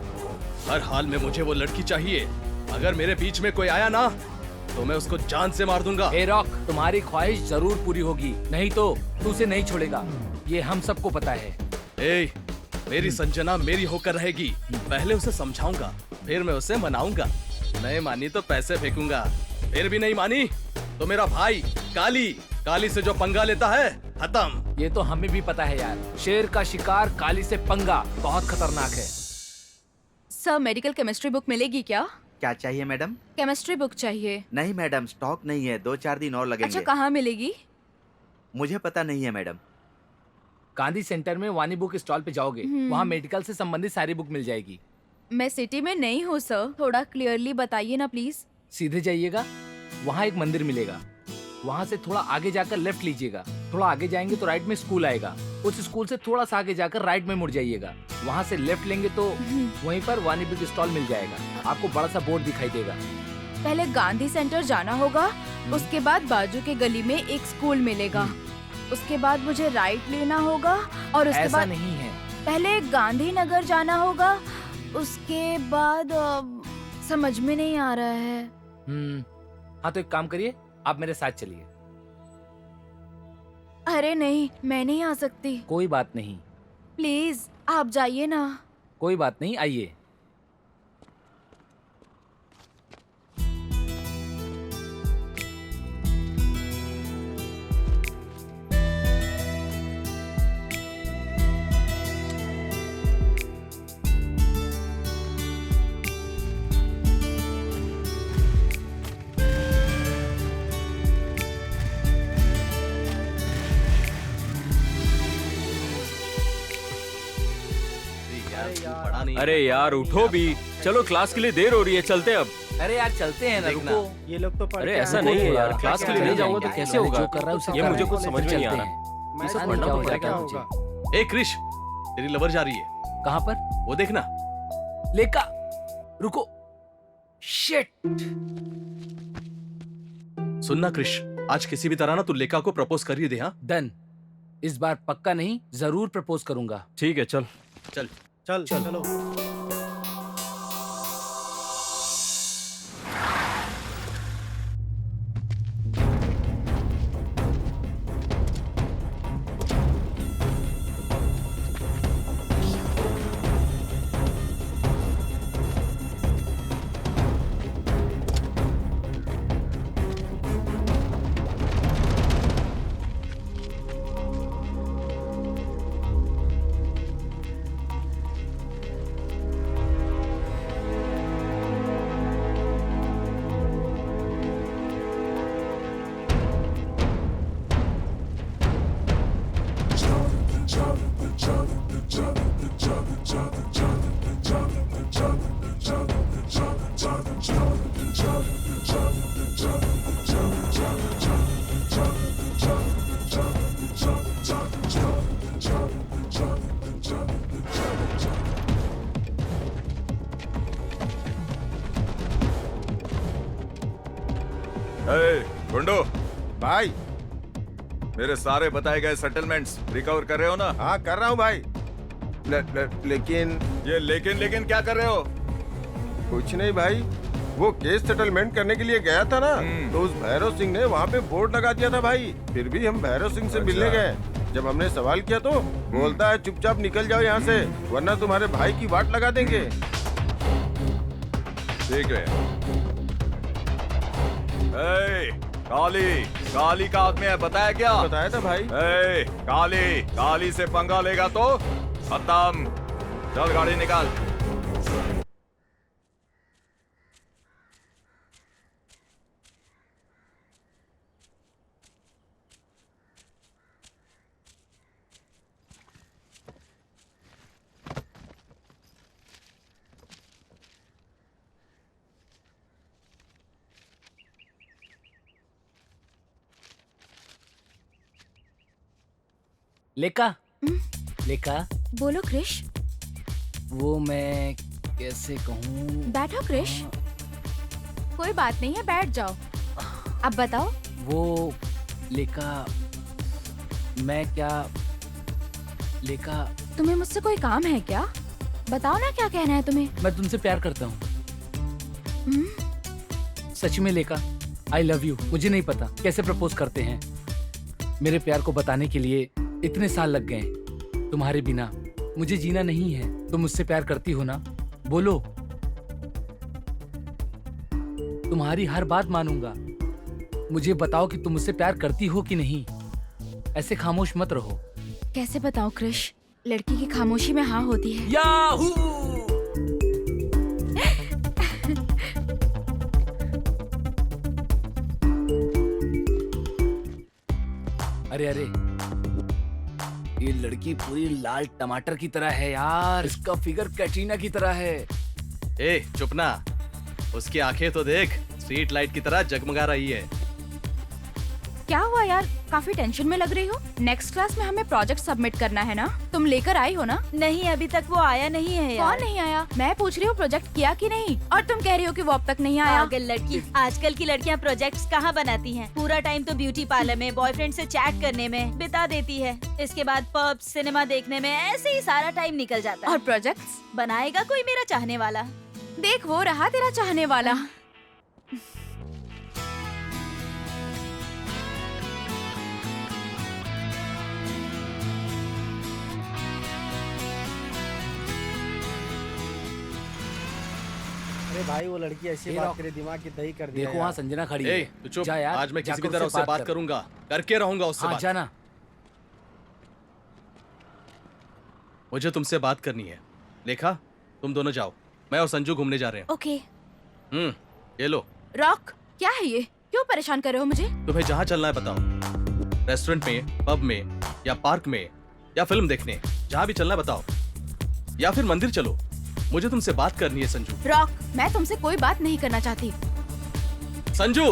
हर हाल में मुझे वो लड़की चाहिए। अगर मेरे बीच में कोई आया ना तो मैं उसको जान से मार दूंगा। ए रॉक, तुम्हारी ख्वाहिश जरूर पूरी होगी, नहीं तो तू उसे नहीं छोड़ेगा। ये हम सबको पता है। ए, मेरी संजना मेरी होकर रहेगी। पहले उसे समझाऊंगा, फिर मैं उसे मनाऊंगा। नहीं मानी तो पैसे फेंकूंगा। फिर भी नहीं मानी तो मेरा भाई काली से जो पंगा लेता है, खत्म। ये तो हमें भी पता है यार, शेर का शिकार काली से पंगा बहुत खतरनाक है। सर मेडिकल केमिस्ट्री बुक मिलेगी क्या? क्या चाहिए मैडम? केमिस्ट्री बुक चाहिए। नहीं मैडम, स्टॉक नहीं है, 2-4 दिन और लगेंगे। अच्छा कहाँ मिलेगी? मुझे पता नहीं है मैडम। गांधी सेंटर में वानी बुक स्टॉल पे जाओगे, वहाँ मेडिकल से संबंधित सारी बुक मिल जाएगी। मैं सिटी में नहीं हूँ सर, थोड़ा क्लियरली बताइए ना प्लीज। सीधे जाइएगा, वहाँ एक मंदिर मिलेगा। वहाँ से थोड़ा आगे जाकर लेफ्ट लीजिएगा। थोड़ा आगे जाएंगे तो राइट में स्कूल आएगा। उस स्कूल से थोड़ा सा आगे जाकर राइट में मुड़ जाइएगा। वहाँ से लेफ्ट लेंगे तो वहीं पर वानी बुक स्टॉल मिल जाएगा। आपको बड़ा सा बोर्ड दिखाई देगा। पहले गांधी सेंटर जाना होगा, उसके बाद बाजू के गली में एक स्कूल मिलेगा। उसके बाद मुझे राइट लेना होगा और उसके ऐसा बाद नहीं है, पहले गांधी नगर जाना होगा, उसके बाद समझ में नहीं आ रहा है। हाँ तो एक काम करिए, आप मेरे साथ चलिए। अरे नहीं, मैं नहीं आ सकती। कोई बात नहीं। प्लीज आप जाइए ना। कोई बात नहीं, आइए। पढ़ा नहीं। अरे यार उठो भी, चलो क्लास के लिए देर हो रही है, चलते अब। अरे यार चलते हैं ना, देखना। रुको। ये लोग तो अरे ऐसा नहीं है यार, क्लास के लिए नहीं जाऊंगा तो कैसे होगा? जो कर रहा है उसे ये कर मुझे रहे कुछ हैं। समझ में नहीं आ चलते रहा। हैं। ये सब पता पढ़ना नहीं क्या पड़ेगा हो मुझे। जाएगा। ए क्रिश, तेरी लवर जा रही है। कहाँ पर? वो देखना। लेका, रुको। शिट। सुनना क्रिश, आज किसी भी तरह ना तू लेका को प्रपोज कर ही दे। हाँ डन। इस बार पक्का नहीं, जरूर प्रपोज करूंगा। ठीक है चल। चल। चलो। गुंडो, भाई। मेरे सारे बताए गए सेटलमेंट्स रिकवर कर रहे हो ना? हाँ कर रहा हूँ भाई। लेकिन ये लेकिन क्या कर रहे हो? कुछ नहीं भाई, वो केस सेटलमेंट करने के लिए गया था ना, तो उस भैरव सिंह ने वहाँ पे बोर्ड लगा दिया था भाई। फिर भी हम भैरव सिंह से मिलने गए। जब हमने सवाल किया तो बोलता है चुपचाप निकल जाओ यहाँ से, वरना तुम्हारे भाई की वाट लगा देंगे। ठीक है। काली का आदमी है, बताया क्या? बताया था भाई। काली से पंगा लेगा तो खत्म। चल गाड़ी निकाल। लेका, लेका, बोलो क्रिश। वो मैं कैसे कहूँ? बैठो क्रिश। कोई बात नहीं है, बैठ जाओ। अब बताओ। वो लेका, मैं क्या, लेका, तुम्हें मुझसे कोई काम है क्या? बताओ ना क्या कहना है तुम्हें। मैं तुमसे प्यार करता हूँ। हम्म? सच में लेका, आई लव यू। मुझे नहीं पता कैसे प्रपोज करते हैं। मेरे प्यार को बताने के लिए इतने साल लग गए। तुम्हारे बिना मुझे जीना नहीं है। तुम मुझसे प्यार करती हो ना? बोलो। तुम्हारी हर बात मानूंगा। मुझे बताओ कि तुम मुझसे प्यार करती हो कि नहीं। ऐसे खामोश मत रहो। कैसे बताओ क्रिश, लड़की की खामोशी में हाँ होती है। याहू! अरे ये लड़की पूरी लाल टमाटर की तरह है यार। इसका फिगर कैटरीना की तरह है। ए चुप ना, उसकी आंखें तो देख, स्ट्रीट लाइट की तरह जगमगा रही है। क्या हुआ यार, काफी टेंशन में लग रही हो। नेक्स्ट क्लास में हमें प्रोजेक्ट सबमिट करना है ना, तुम लेकर आई हो ना? नहीं, अभी तक वो आया नहीं है यार। कौन नहीं आया? मैं पूछ रही हूँ प्रोजेक्ट किया कि नहीं, और तुम कह रही हो कि वो अब तक नहीं आया। पागल लड़की, आजकल की लड़कियाँ प्रोजेक्ट्स कहाँ बनाती हैं? पूरा टाइम तो ब्यूटी पार्लर में बॉयफ्रेंड से चैट करने में बिता देती है। इसके बाद पब, सिनेमा देखने में, ऐसे ही सारा टाइम निकल जाता है। और प्रोजेक्ट्स बनाएगा कोई मेरा चाहने वाला? देख वो रहा तेरा चाहने वाला। अरे भाई वो लड़की ऐसी बात करे, दिमाग की दही कर दिया देखो वहाँ संजना खड़ी ए, है। तू चुप। जा यार, आज मैं किसी जाकर भी तरह उससे बात कर। करूंगा, करके रहूंगा उससे हाँ बात। जाना। मुझे तुमसे बात करनी है। लेखा, तुम दोनों जाओ, मैं और संजू घूमने जा रहे हैं। ओके। ये लो। रॉक, क्या है ये? क्यों परेशान कर रहे हो मुझे? तुम्हें जहाँ चलना है बताओ, रेस्टोरेंट में, पब में, या पार्क में, या फिल्म देखने, जहाँ भी चलना है बताओ, या फिर मंदिर चलो। मुझे तुमसे बात करनी है संजू। रॉक, मैं तुमसे कोई बात नहीं करना चाहती। संजू!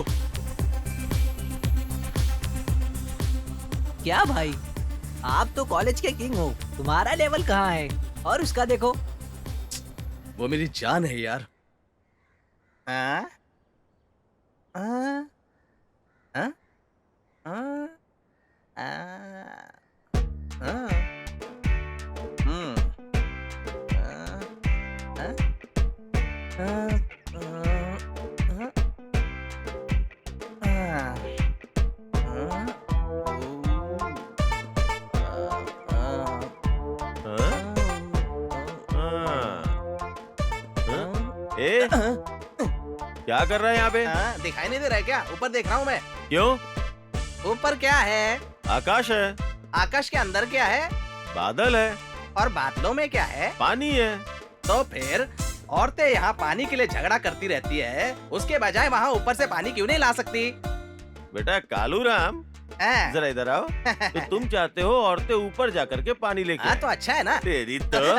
क्या भाई, आप तो कॉलेज के किंग हो, तुम्हारा लेवल कहाँ है? और उसका देखो। वो मेरी जान है यार। हाँ? हाँ? हाँ? हाँ? हाँ? ए, क्या कर रहा है यहाँ पे? दिखाई नहीं दे रहा है क्या? ऊपर देख रहा हूँ मैं। क्यों? ऊपर क्या है? आकाश है। आकाश के अंदर क्या है? बादल है। और बादलों में क्या है? पानी है। तो फिर औरतें यहाँ पानी के लिए झगड़ा करती रहती है, उसके बजाय वहाँ ऊपर से पानी क्यों नहीं ला सकती? बेटा कालू राम, जरा इधर आओ। तो तुम चाहते हो औरतें ऊपर जाकर के पानी लेके आए? तो अच्छा है ना। तेरी तो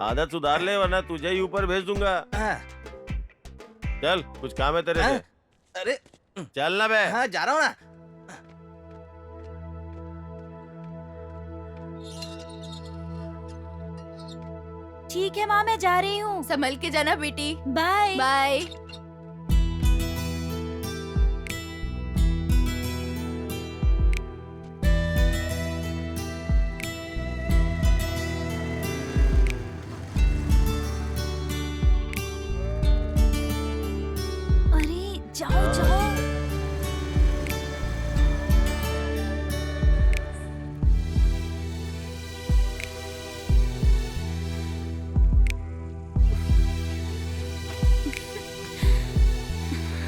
आदत सुधार ले, वरना तुझे ही ऊपर भेज दूंगा। चल, कुछ काम है तेरे से। अरे चल ना बे। हाँ, जा रहा हूँ ना। ठीक है माँ, मैं जा रही हूँ। संभल के जाना बेटी। Bye bye. अरे जाओ जाओ।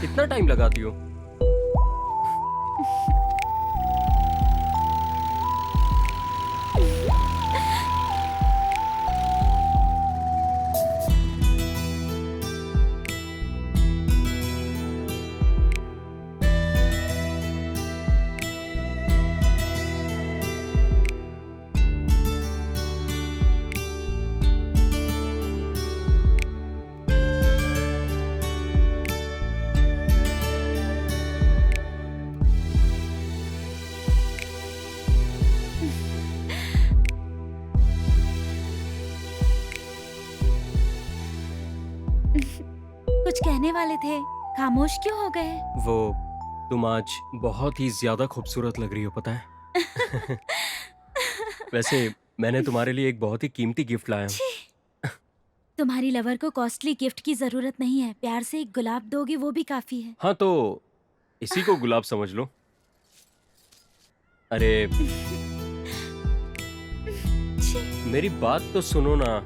कितना टाइम लगाती हो? कुछ कहने वाले थे, खामोश क्यों हो गए? वो तुम आज बहुत ही ज्यादा खूबसूरत लग रही हो, पता है? वैसे मैंने तुम्हारे लिए एक बहुत ही कीमती गिफ्ट लाया हूँ। तुम्हारी लवर को कॉस्टली गिफ्ट की जरूरत नहीं है, प्यार से एक गुलाब दोगे वो भी काफी है। हाँ तो इसी को गुलाब समझ लो। अरे मेरी बात तो सुनो ना।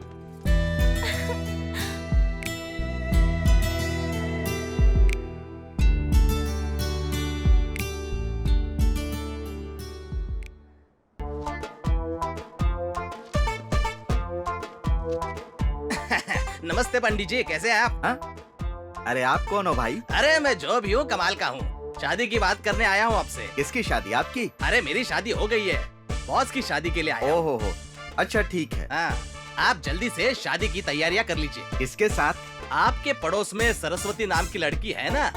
नमस्ते पंडित जी, कैसे हैं आप? हाँ? अरे आप कौन हो भाई? अरे मैं जो भी हूँ कमाल का हूँ। शादी की बात करने आया हूँ आपसे। किसकी शादी? आपकी? अरे मेरी शादी हो गई है, बॉस की शादी के लिए आया हूँ। ओहो, अच्छा ठीक है। हाँ, आप जल्दी से शादी की तैयारियां कर लीजिए। किसके साथ? आपके पड़ोस में सरस्वती नाम की लड़की है ना?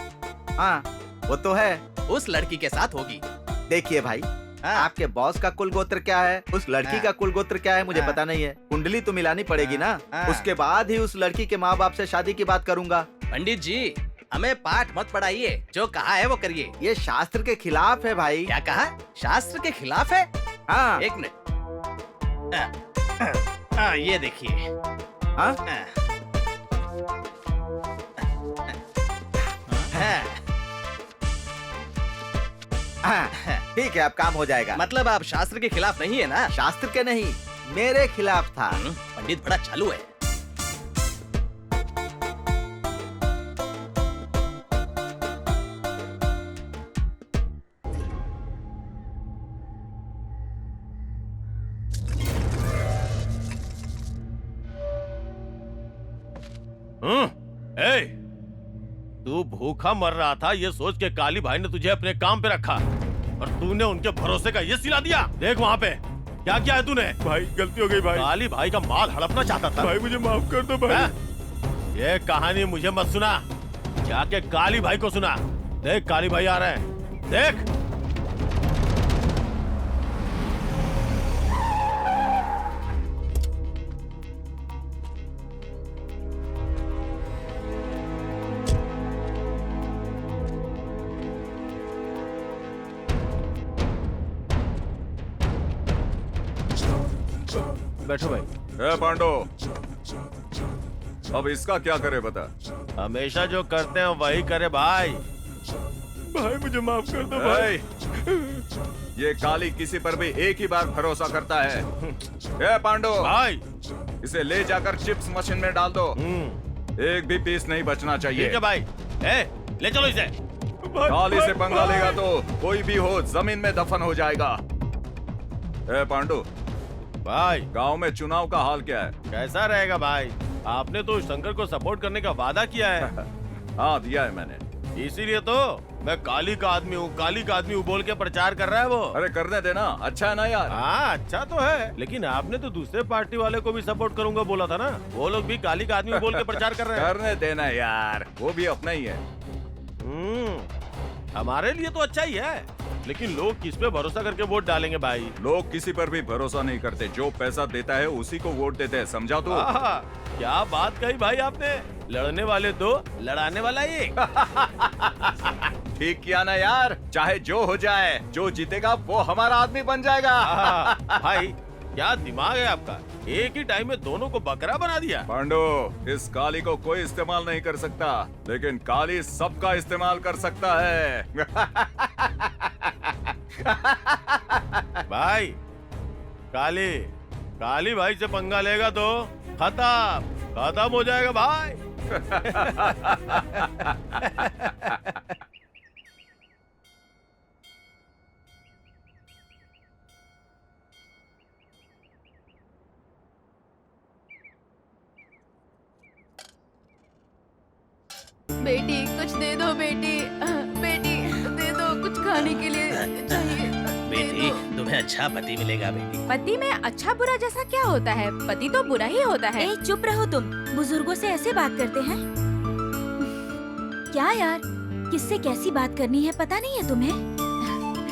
हाँ, वो तो है। उस लड़की के साथ होगी। देखिए भाई, आपके बॉस का कुल गोत्र क्या है, उस लड़की का कुल गोत्र क्या है मुझे पता नहीं है। कुंडली तो मिलानी पड़ेगी ना, उसके बाद ही उस लड़की के माँ बाप से शादी की बात करूंगा। पंडित जी, हमें पाठ मत पढ़ाइए, जो कहा है वो करिए। ये शास्त्र के खिलाफ है भाई। क्या कहा? शास्त्र के खिलाफ है? हाँ। एक मिनट। ये देखिए। हाँ? ठीक है, अब काम हो जाएगा। मतलब आप शास्त्र के खिलाफ नहीं है ना? शास्त्र के नहीं, मेरे खिलाफ था। पंडित बड़ा चालू है। ए, तू भूखा मर रहा था ये सोच के काली भाई ने तुझे अपने काम पे रखा और तूने उनके भरोसे का ये सिला दिया। देख वहाँ पे क्या क्या है तूने। भाई गलती हो गई भाई। काली भाई का माल हड़पना चाहता था। भाई मुझे माफ कर दो भाई। ये कहानी मुझे मत सुना, जाके काली भाई को सुना। देख काली भाई आ रहे हैं, देख। बैठो भाई। ए पांडो, अब इसका क्या करे बता। हमेशा जो करते हैं वही करे भाई। भाई मुझे माफ कर दो भाई। ये काली किसी पर भी एक ही बार भरोसा करता है। ए पांडो भाई, इसे ले जाकर चिप्स मशीन में डाल दो। एक भी पीस नहीं बचना चाहिए। ठीक है भाई। ले चलो इसे। काली से पंगा लेगा तो कोई भी हो जमीन में दफन हो जाएगा। ए पांडु भाई, गांव में चुनाव का हाल क्या है? कैसा रहेगा भाई? आपने तो शंकर को सपोर्ट करने का वादा किया है। हाँ दिया है मैंने, इसीलिए तो मैं काली का आदमी हूँ, काली का आदमी हूँ बोल के प्रचार कर रहा है वो। अरे करने देना, अच्छा है ना यार। हाँ अच्छा तो है, लेकिन आपने तो दूसरे पार्टी वाले को भी सपोर्ट करूंगा बोला था ना। वो लोग भी काली का आदमी बोल के प्रचार कर रहे हैं। करने देना यार, वो भी अपना ही है। हमारे लिए तो अच्छा ही है, लेकिन लोग किस पे भरोसा करके वोट डालेंगे भाई? लोग किसी पर भी भरोसा नहीं करते, जो पैसा देता है उसी को वोट देते हैं, समझा तू? क्या बात कही भाई आपने। लड़ने वाले दो, लड़ाने वाला एक। ठीक किया ना यार, चाहे जो हो जाए, जो जीतेगा वो हमारा आदमी बन जाएगा। भाई क्या दिमाग है आपका, एक ही टाइम में दोनों को बकरा बना दिया। पांडु, इस काली को कोई इस्तेमाल नहीं कर सकता, लेकिन काली सबका इस्तेमाल कर सकता है। भाई काली काली भाई से पंगा लेगा तो खत्म हो जाएगा भाई। बेटी कुछ दे दो, बेटी बेटी दे दो, कुछ खाने के लिए चाहिए। बेटी तुम्हें अच्छा पति मिलेगा बेटी। पति में अच्छा बुरा जैसा क्या होता है? पति तो बुरा ही होता है। ए, चुप रहो तुम, बुजुर्गों से ऐसे बात करते हैं क्या यार? किससे कैसी बात करनी है पता नहीं है तुम्हें?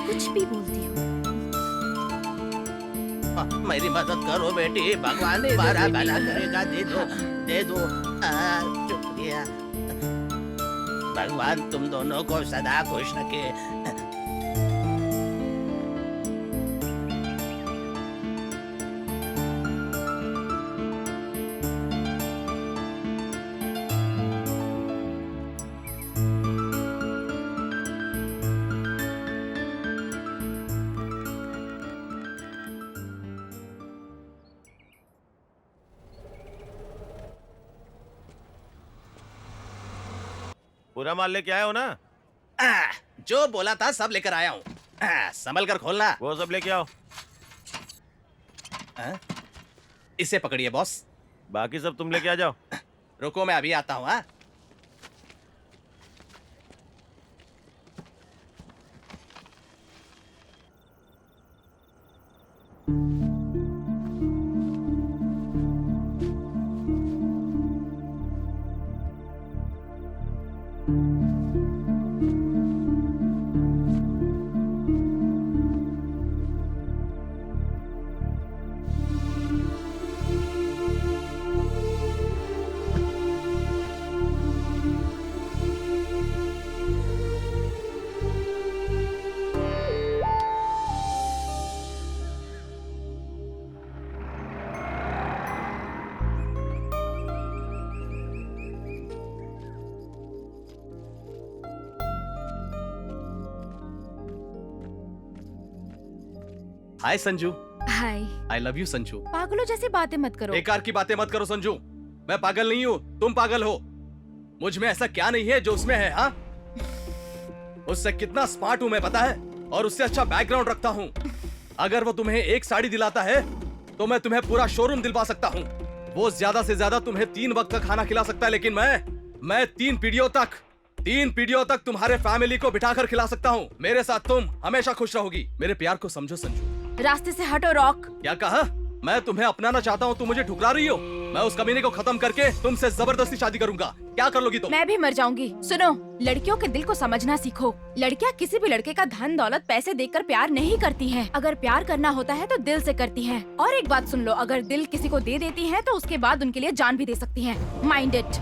कुछ भी बोलती हो। मेरी मदद करो बेटी, भगवान तुम्हारा भला करेगा। दे दो दे दो। शुक्रिया, भगवान तुम दोनों को सदा खुश रखे। पूरा माल लेके आए हो ना? जो बोला था सब लेकर आया हूँ। संभल कर खोलना। वो सब लेके आओ। इसे पकड़िए बॉस। बाकी सब तुम लेके आ जाओ। रुको मैं अभी आता हूँ। Hi Sanju. Hi. I love you Sanju. पागलों जैसी बातें मत करो। बेकार की बातें मत करो संजू। मैं पागल नहीं हूँ, तुम पागल हो। मुझ में ऐसा क्या नहीं है जो उसमें है? हाँ, उससे कितना स्मार्ट हूँ मैं पता है, और उससे अच्छा बैकग्राउंड रखता हूँ। अगर वो तुम्हें एक साड़ी दिलाता है तो मैं तुम्हें पूरा शोरूम दिलवा सकता हूँ। वो ज्यादा से ज्यादा तुम्हें 3 वक्त का खाना खिला सकता है, लेकिन मैं 3 पीढ़ियों तक तुम्हारे फैमिली को बिठाकर खिला सकता हूँ। मेरे साथ तुम हमेशा खुश रहोगी। मेरे प्यार को समझो संजू। रास्ते से हटो रॉक। क्या कहा? मैं तुम्हें अपनाना चाहता हूँ, तुम मुझे ठुकरा रही हो। मैं उस कमीने को खत्म करके तुमसे जबरदस्ती शादी करूंगा। क्या कर लोगी तुम? मैं भी मर जाऊंगी। सुनो, लड़कियों के दिल को समझना सीखो। लड़कियां किसी भी लड़के का धन दौलत पैसे देखकर प्यार नहीं करती हैं। अगर प्यार करना होता है तो दिल से करती हैं। और एक बात सुन लो, अगर दिल किसी को दे देती हैं तो उसके बाद उनके लिए जान भी दे सकती हैं। Mind it.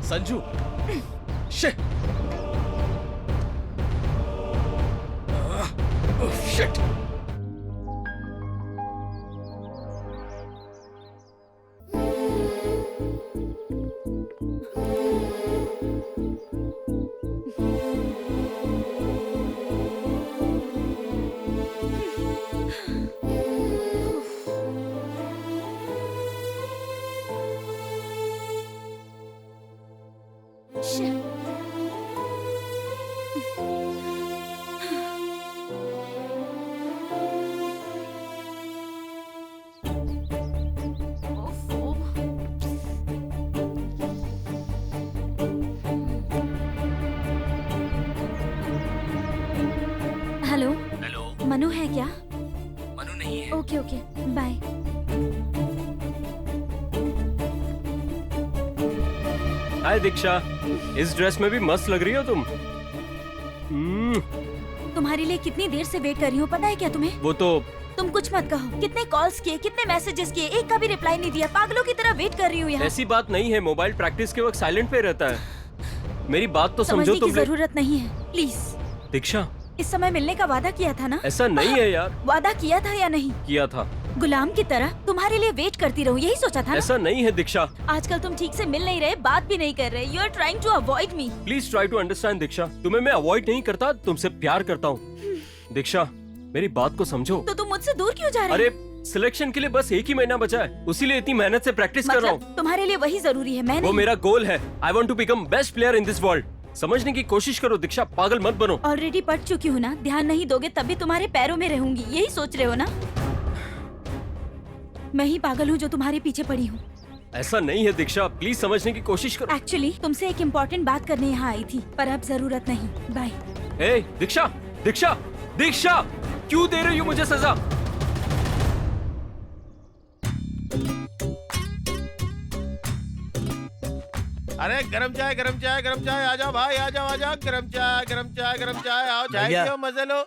Sanju, shit. Shit. Hello. Hello. Manu है क्या? मनु नहीं है। Okay okay, bye. Hi Diksha, इस ड्रेस में भी मस्त लग रही हो तुम। तुम्हारे लिए कितनी देर से वेट कर रही हूँ, पता है क्या तुम्हें? वो तो तुम कुछ मत कहो। कितने कॉल्स किए, कितने मैसेजेस किए, एक का भी रिप्लाई नहीं दिया। पागलों की तरह वेट कर रही हूँ यहाँ। ऐसी बात नहीं है, मोबाइल प्रैक्टिस के वक्त साइलेंट पे रहता है। मेरी बात तो समझो समझने की तुमने। जरूरत नहीं है, प्लीज। दीक्षा, इस समय मिलने का वादा किया था ना? ऐसा नहीं है यार। वादा किया था या नहीं? किया था। गुलाम की तरह तुम्हारे लिए वेट करती रहूं, यही सोचा था ना? ऐसा नहीं है दीक्षा। आजकल तुम ठीक से मिल नहीं रहे, बात भी नहीं कर रहे। You are trying to avoid me. Please try to understand Diksha. तुम्हें मैं अवॉइड नहीं करता, तुमसे प्यार करता हूँ। दीक्षा, मेरी बात को समझो। तो तुम मुझसे दूर क्यों जा रहे हो? अरे सिलेक्शन के लिए बस 1 ही महीना बचा है, उसीलिए इतनी मेहनत से प्रैक्टिस कर रहा हूँ। तुम्हारे लिए वही जरूरी है, मैं वो नहीं। मेरा गोल है। I want to become best player in this world. समझने की कोशिश करो दीक्षा, पागल मत बनो। ऑलरेडी पढ़ चुकी हूँ ना, ध्यान नहीं दोगे तब भी तुम्हारे पैरों में रहूंगी, यही सोच रहे हो ना? मैं ही पागल हूँ जो तुम्हारे पीछे पड़ी हूँ। ऐसा नहीं है दीक्षा, प्लीज समझने की कोशिश करो। एक्चुअली तुमसे एक इम्पोर्टेंट बात करने यहाँ आई थी, पर अब जरूरत नहीं। बाय। ए दीक्षा, दीक्षा, दीक्षा, क्यों दे रही हो मुझे सजा? अरे गरम चाय गरम चाय गरम चाय, आ जाओ भाई, आ जाओ आ जाओ। गरम चाय गरम चाय गरम चाय, आओ चाय भैया। पियो, मजे लो।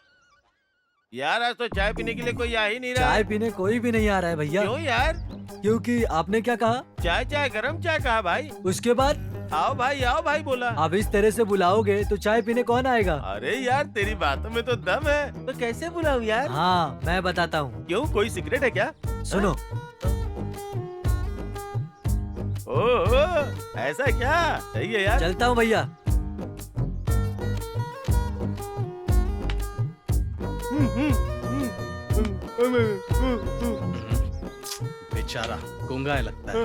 यार आज तो चाय पीने के लिए कोई आ ही नहीं रहा चाय है। पीने कोई भी नहीं आ रहा है भैया। क्यों यार? क्योंकि आपने क्या कहा? चाय चाय गरम चाय कहा भाई। उसके बाद आओ भाई बोला। आप इस तरह से बुलाओगे तो चाय पीने कौन आएगा? अरे यार तेरी बातों में तो दम है, तो कैसे बुलाऊं यार? हाँ मैं बताता हूँ। क्यों, कोई सीक्रेट है क्या? सुनो। ओह ऐसा क्या? सही है यार। चलता हूँ भैया। बेचारा गूंगा है लगता है।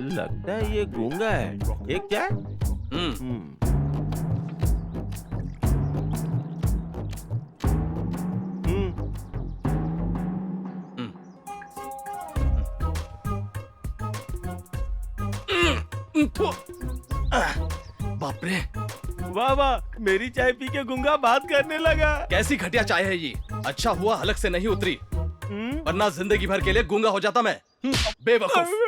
लगता है ये गूंगा है। एक क्या? बाप रे, वाह वाह, मेरी चाय पी के गूंगा बात करने लगा। कैसी घटिया चाय है ये। अच्छा हुआ हलक से नहीं उतरी, वरना जिंदगी भर के लिए गूंगा हो जाता मैं। बेवकूफ।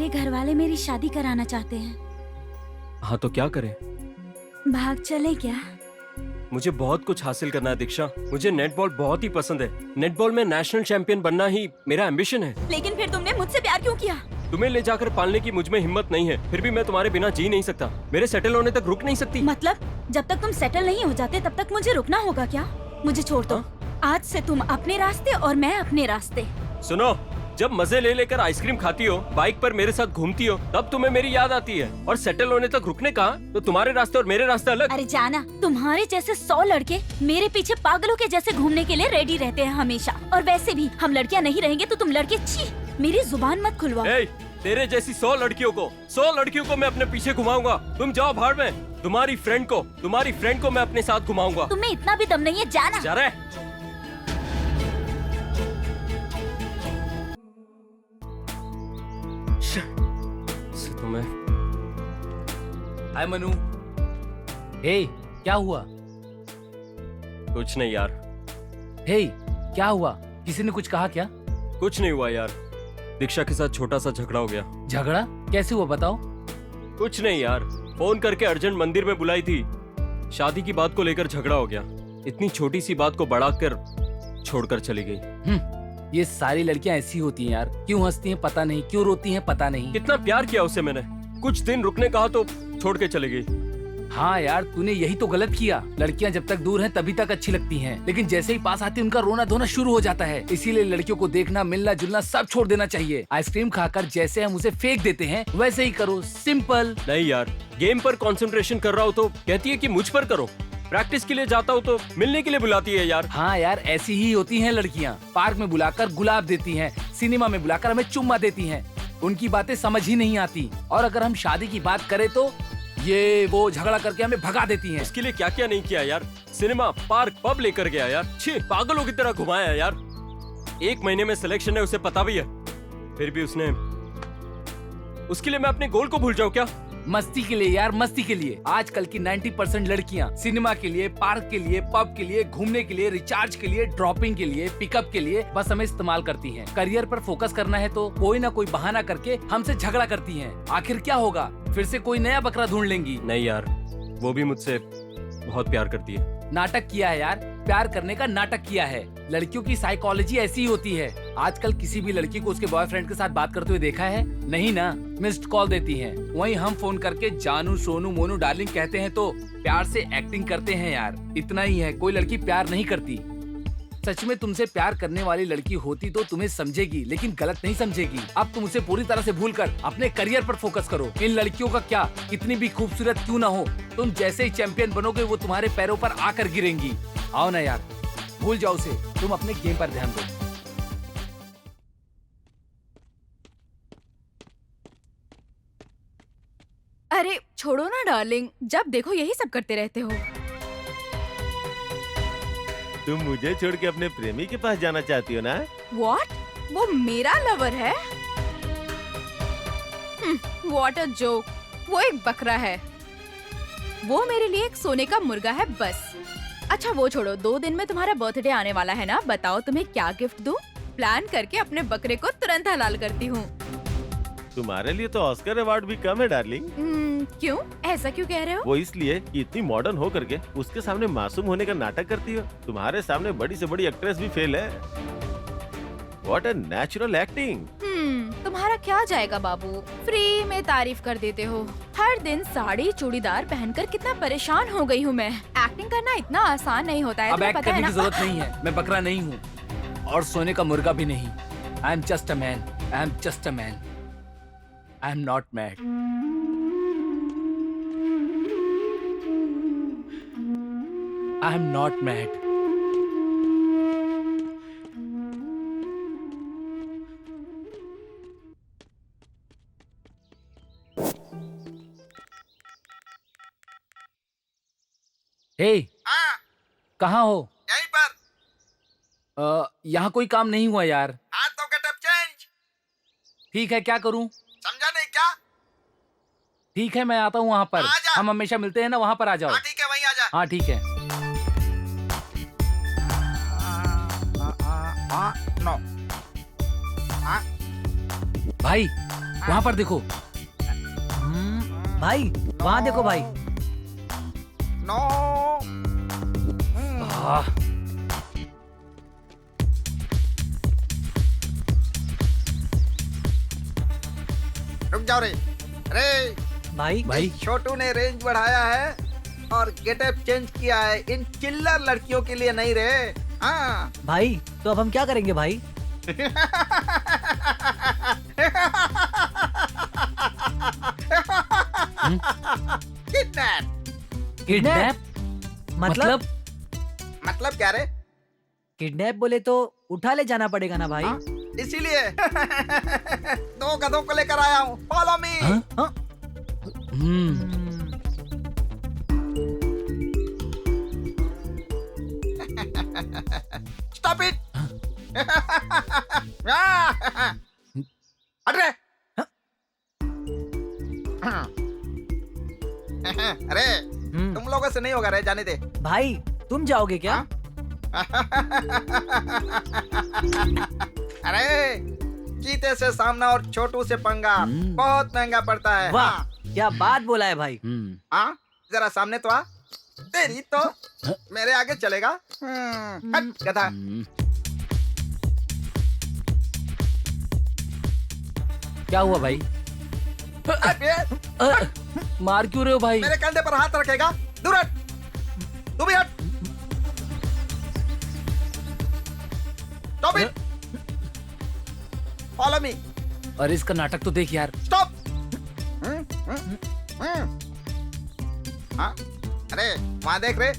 मेरे घर वाले मेरी शादी कराना चाहते हैं। हाँ तो क्या करें? भाग चले क्या? मुझे बहुत कुछ हासिल करना है दीक्षा। मुझे नेटबॉल बहुत ही पसंद है। नेटबॉल में नेशनल चैंपियन बनना ही मेरा एम्बिशन है। लेकिन फिर तुमने मुझसे प्यार क्यों किया? तुम्हें ले जाकर पालने की मुझ में हिम्मत नहीं है, फिर भी मैं तुम्हारे बिना जी नहीं सकता। मेरे सेटल होने तक रुक नहीं सकती। मतलब जब तक तुम सेटल नहीं हो जाते तब तक मुझे रुकना होगा क्या? मुझे छोड़ दो। आज से तुम अपने रास्ते और मैं अपने रास्ते। सुनो, जब मजे ले लेकर आइसक्रीम खाती हो, बाइक पर मेरे साथ घूमती हो, तब तुम्हें मेरी याद आती है। और सेटल होने तक रुकने का तो तुम्हारे रास्ते और मेरे रास्ते अलग। अरे जाना, तुम्हारे जैसे 100 लड़के मेरे पीछे पागलों के जैसे घूमने के लिए रेडी रहते हैं हमेशा। और वैसे भी हम लड़कियां नहीं रहेंगे तो तुम लड़के छी। मेरी जुबान मत खुलवाओ। तेरे जैसी 100 लड़कियों को मैं अपने पीछे घुमाऊंगा। तुम जाओ भाड़ में। तुम्हारी फ्रेंड को मैं अपने साथ घुमाऊंगा। तुम्हें इतना भी दम नहीं है, जाना। जा रहे? तुम्हें हाय मनु। हे क्या हुआ? कुछ नहीं यार। हे क्या हुआ? किसी ने कुछ कहा क्या? कुछ नहीं हुआ यार, दीक्षा के साथ छोटा सा झगड़ा हो गया। झगड़ा कैसे हुआ बताओ? कुछ नहीं यार, फोन करके अर्जेंट मंदिर में बुलाई थी। शादी की बात को लेकर झगड़ा हो गया। इतनी छोटी सी बात को बढ़ाकर छोड़कर चली गई। ये सारी लड़कियां ऐसी होती हैं यार। क्यों हंसती हैं पता नहीं, क्यों रोती हैं पता नहीं। कितना प्यार किया उसे मैंने, कुछ दिन रुकने कहा तो छोड़ के चली गई। हाँ यार, तूने यही तो गलत किया। लड़कियां जब तक दूर हैं तभी तक अच्छी लगती हैं, लेकिन जैसे ही पास आती उनका रोना धोना शुरू हो जाता है। इसीलिए लड़कियों को देखना, मिलना जुलना सब छोड़ देना चाहिए। आइसक्रीम खाकर जैसे हम उसे फेंक देते हैं वैसे ही करो, सिंपल। नहीं यार, गेम पर कंसंट्रेशन कर रहा हो तो कहती है कि मुझ पर करो। प्रैक्टिस के लिए जाता हूँ तो मिलने के लिए बुलाती है यार। हाँ यार, ऐसी ही होती हैं लड़कियाँ। पार्क में बुलाकर गुलाब देती हैं, सिनेमा में बुलाकर हमें चुम्मा देती हैं। उनकी बातें समझ ही नहीं आती। और अगर हम शादी की बात करें तो ये वो झगड़ा करके हमें भगा देती हैं। इसके लिए क्या क्या नहीं किया यार। सिनेमा, पार्क, पब लेकर गया यार। छी, पागलों की तरह घुमाया यार। 1 महीने में सिलेक्शन है, उसे पता भी है। फिर भी उसके लिए मैं अपने गोल को भूल जाऊँ क्या? मस्ती के लिए यार, मस्ती के लिए। आजकल की 90% लड़कियां सिनेमा के लिए, पार्क के लिए, पब के लिए, घूमने के लिए, रिचार्ज के लिए, ड्रॉपिंग के लिए, पिकअप के लिए बस हमें इस्तेमाल करती हैं। करियर पर फोकस करना है तो कोई ना कोई बहाना करके हमसे झगड़ा करती हैं। आखिर क्या होगा? फिर से कोई नया बकरा ढूंढ लेंगी। नहीं यार, वो भी मुझसे बहुत प्यार करती है। नाटक किया है यार, प्यार करने का नाटक किया है। लड़कियों की साइकोलॉजी ऐसी ही होती है। आजकल किसी भी लड़की को उसके बॉयफ्रेंड के साथ बात करते हुए देखा है? नहीं ना, मिस्ड कॉल देती हैं। वहीं हम फोन करके जानू, सोनू, मोनू, डार्लिंग कहते हैं तो प्यार से एक्टिंग करते हैं यार। इतना ही है, कोई लड़की प्यार नहीं करती। सच में तुमसे प्यार करने वाली लड़की होती तो तुम्हें समझेगी, लेकिन गलत नहीं समझेगी। अब तुम उसे पूरी तरह से भूलकर अपने करियर पर फोकस करो। इन लड़कियों का क्या, कितनी भी खूबसूरत क्यों ना हो, तुम जैसे ही चैंपियन बनोगे वो तुम्हारे पैरों पर आकर गिरेंगी। आओ ना यार, भूल जाओ उसे, तुम अपने गेम पर ध्यान दो। अरे छोड़ो ना डार्लिंग, जब देखो यही सब करते रहते हो। तुम मुझे छोड़ के अपने प्रेमी के पास जाना चाहती हो ना? What? वो मेरा लवर है? What a joke! वो एक बकरा है। वो मेरे लिए एक सोने का मुर्गा है बस। अच्छा वो छोड़ो, 2 दिन में तुम्हारा बर्थडे आने वाला है ना, बताओ तुम्हें क्या गिफ्ट दूं? प्लान करके अपने बकरे को तुरंत हलाल करती हूँ। तुम्हारे लिए तो ऑस्कर अवार्ड भी कम है डार्लिंग। क्यों? ऐसा क्यों कह रहे हो? वो इसलिए कि इतनी मॉडर्न हो करके उसके सामने मासूम होने का नाटक करती हो। तुम्हारे सामने बड़ी से बड़ी एक्ट्रेस भी फेल है। What a natural acting! तुम्हारा क्या जाएगा बाबू, फ्री में तारीफ कर देते हो। हर दिन साड़ी चूड़ीदार पहनकर कितना परेशान हो गई हूँ मैं। एक्टिंग करना इतना आसान नहीं होता है। अब एक्ट पता है करने ना? की जरूरत नहीं है। मैं बकरा नहीं हूँ और सोने का मुर्गा भी नहीं। I am just a man. I am just a man. I am not mad. I am not mad. Hey, कहाँ हो? यहीं पर। यहाँ कोई काम नहीं हुआ यार। हाथों का टप चेंज। ठीक है, क्या करूँ? समझा नहीं क्या? ठीक है, मैं आता हूँ वहाँ पर। आजा। हम हमेशा मिलते हैं ना, वहाँ पर आ जाओ। हाँ ठीक है, वहीं आ जा। हाँ ठीक है। नो। भाई वहाँ पर देखो। भाई वहाँ देखो भाई। नो। रुक जाओ रे। अरे भाई भाई छोटू ने रेंज बढ़ाया है और गेटअप चेंज किया है, इन चिल्लर लड़कियों के लिए नहीं रे। हाँ। भाई तो अब हम क्या करेंगे भाई? किडनैप। किडनैप मतलब मतलब क्या रे? किडनैप बोले तो उठा ले जाना पड़ेगा ना भाई। हाँ? इसीलिए दो गधों को लेकर आया हूँ। Follow me. हाँ? Stop it. हट रे। अरे तुम लोगों से नहीं होगा रे, जाने दे। भाई तुम जाओगे क्या? अरे चीते से सामना और छोटू से पंगा बहुत महंगा पड़ता है। वाह हाँ। क्या बात बोला है भाई। हाँ जरा सामने तो आ। तेरी तो मेरे आगे चलेगा। हट गधा। क्या हुआ भाई? मार क्यों रहे हो भाई? मेरे कंधे पर हाथ रखेगा? दूर हट। तू भी हट। Stop it. Follow me. अरे इसका नाटक तो देख यार। स्टॉप। हाँ अरे वहाँ देख रहे।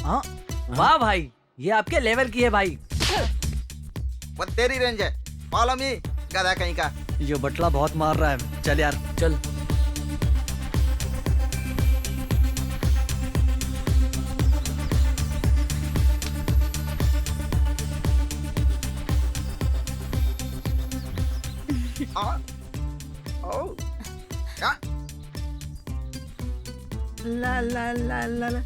हाँ वाह भाई ये आपके लेवल की है भाई। वो तेरी रेंज है। फॉलो मी गधा कहीं का। ये बटला बहुत मार रहा है, चल यार चल। ला ला ला ला ला।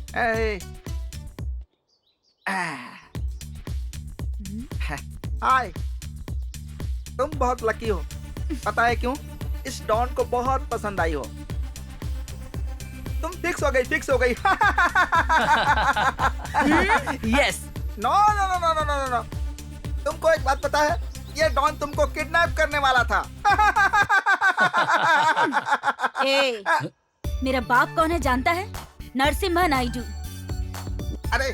हाय तुम बहुत लकी हो। पता है क्यों? इस डॉन को बहुत पसंद आई हो। तुम फिक्स हो गई, फिक्स हो गई। Yes. No no no no no no no. तुमको एक बात पता है? ये डॉन तुमको किडनैप करने वाला था। ए, मेरा बाप कौन है जानता है? नरसिम्हा नायडू। अरे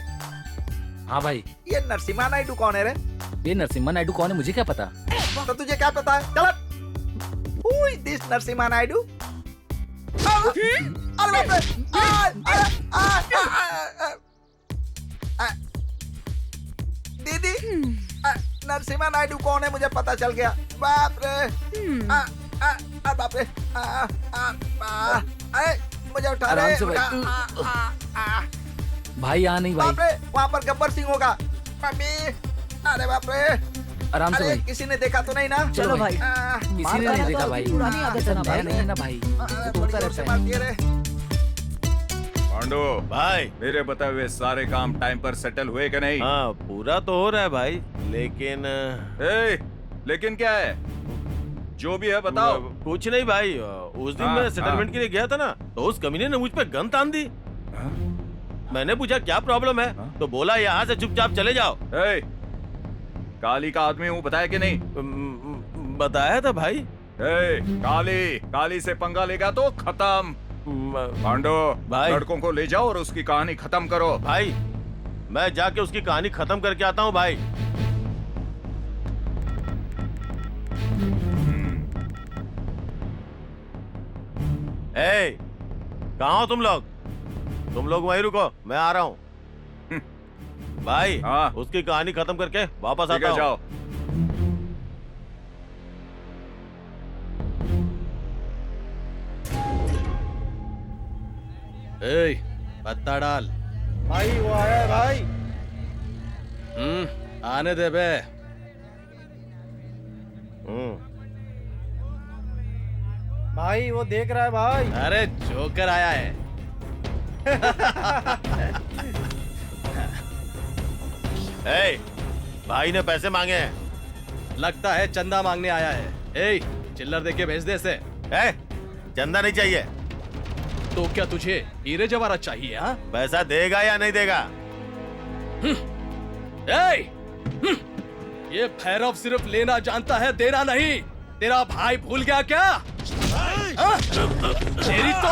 हाँ भाई। ये नरसिम्हा नायडू कौन है रे? ये नरसिम्हा नायडू कौन है मुझे क्या पता? तो तुझे क्या पता है? चल। Who is this Narasimha Naidu? अरे बाप रे। दीदी नरसिम्हा नायडू कौन है मुझे पता चल गया। बाप रे। बाप रे। मुझे उठा आराम रे। से भाई। भाई यहाँ नहीं बाप भाई। रे वहाँ पर गब्बर सिंह होगा। मम्मी अरे बाप रे। आराम से अरे भाई। किसी ने देखा तो नहीं ना? चलो भाई। किसी ने नहीं देखा भाई। पुरानी आदत है ना भाई। नहीं ना भाई। अरे तो बड़ी होता जोर से रहता है। मारती है रे। पांडु भाई। मेरे बताए हुए सारे काम टाइम पर सेटल हुए कि नहीं? हाँ पूरा तो हो रहा है भाई, लेकिन लेकिन क्या है? जो भी है बताओ। कुछ नहीं भाई। उस दिन हाँ, मैं सेटलमेंट के लिए गया था ना, तो उस कमीने ने मुझ पे गन तान दी। मैंने पूछा क्या प्रॉब्लम है, तो बोला यहाँ से चुपचाप चले जाओ। काली का आदमी हूँ बताया कि नहीं? बताया था भाई। काली से पंगा लेगा तो खत्म। पांडु भाई। लड़कों को ले जाओ और उसकी कहानी खत्म करो। भाई मैं जाके उसकी कहानी खत्म करके आता हूँ भाई। कहाँ हो तुम लोग? तुम लोग वहीं रुको, मैं आ रहा हूँ। भाई हाँ। उसकी कहानी खत्म करके वापस ठीक आता है, हूँ। जाओ। पत्ता डाल। भाई वो आया है भाई। आने दे बे। भाई वो देख रहा है भाई। अरे जोकर आया है। भाई ने पैसे मांगे हैं। लगता है चंदा मांगने आया है। चिल्लर दे के भेज दे इसे। ए, चंदा नहीं चाहिए। तो क्या तुझे हीरे जवाहरात चाहिए? हाँ, पैसा देगा या नहीं देगा? ये भैरव सिर्फ लेना जानता है, देना नहीं। तेरा भाई भूल गया क्या? हाँ? तेरी तो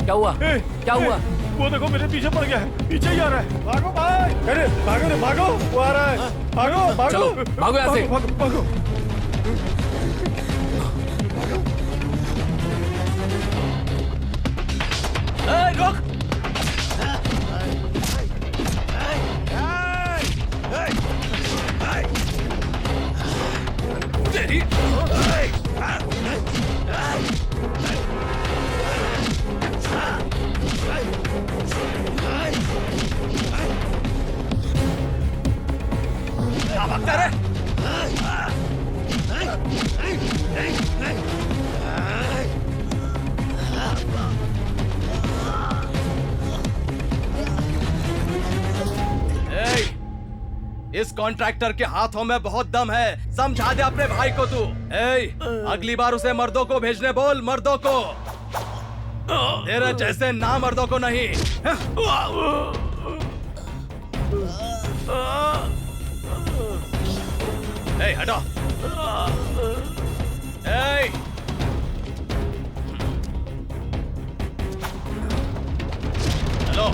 क्या हुआ? क्या हुआ? वो देखो मेरे पीछे पड़ गया है, पीछे ही आ रहा है। भागो भाई, अरे भागो रे भागो, वो आ रहा है। भागो भागो, चलो, भागो यहाँ से। भागो भागो। रुक। तेरी क्या भागता रे? इस कॉन्ट्रैक्टर के हाथों में बहुत दम है, समझा दे अपने भाई को तू। अगली बार उसे मर्दों को भेजने बोल, मर्दों को, तेरे जैसे ना मर्दों को नहीं। हटो। हेलो,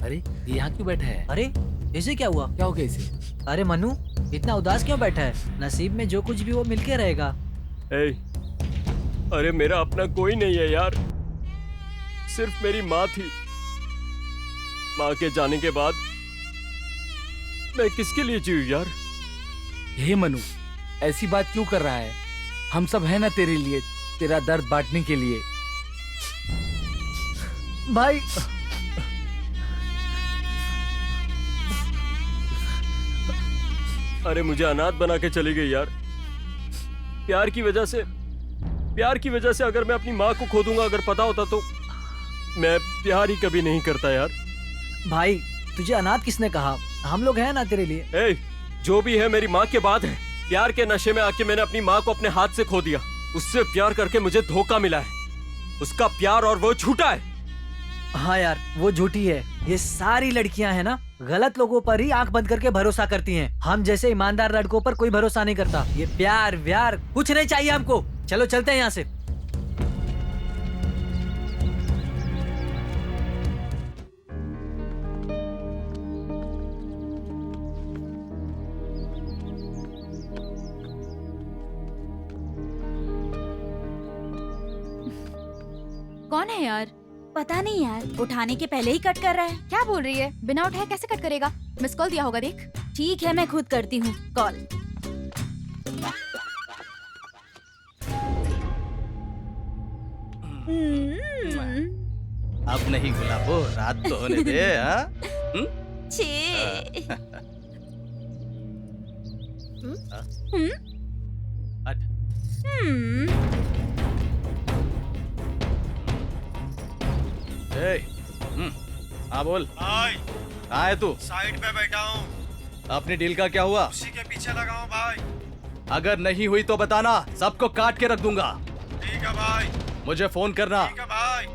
अरे ये यहाँ क्यों बैठा है? अरे इसे क्या हुआ? क्या हो गया इसे? अरे मनु, इतना उदास क्यों बैठा है? नसीब में जो कुछ भी वो मिलके रहेगा। अरे मेरा अपना कोई नहीं है यार, सिर्फ मेरी माँ थी। माँ के जाने के बाद मैं किसके लिए जीऊं यार? हे मनु, ऐसी बात क्यों कर रहा है? हम सब हैं ना तेरे लिए, तेरा दर्द बांटने के लिए। भाई अरे मुझे अनाथ बना के चली गई यार। प्यार की वजह से अगर मैं अपनी माँ को खो दूंगा, अगर पता होता तो मैं प्यार ही कभी नहीं करता यार। भाई तुझे अनाथ किसने कहा? हम लोग हैं ना तेरे लिए। जो भी है मेरी माँ के बाद है। प्यार के नशे में आके मैंने अपनी माँ को अपने हाथ से खो दिया। उससे प्यार करके मुझे धोखा मिला है। उसका प्यार और वो झूठा है। हाँ यार, वो झूठी है। ये सारी लड़कियां हैं ना, गलत लोगों पर ही आंख बंद करके भरोसा करती हैं। हम जैसे ईमानदार लड़कों पर कोई भरोसा नहीं करता। ये प्यार व्यार कुछ नहीं चाहिए हमको। चलो चलते हैं यहाँ से। कौन है यार? पता नहीं यार, उठाने के पहले ही कट कर रहा है। क्या बोल रही है? बिना उठाए कैसे कट करेगा? मिस कॉल दिया होगा, देख। ठीक है, मैं खुद करती हूँ कॉल। अब नहीं गुलाबो, रात तो होने दे। हाँ? हाँ बोल। भाई कहाँ है तू? साइड पे बैठा हूँ। अपनी डील का क्या हुआ? उसी के पीछे लगा हूँ भाई। अगर नहीं हुई तो बताना, सबको काट के रख दूंगा। ठीक है भाई। मुझे फोन करना। ठीक है भाई।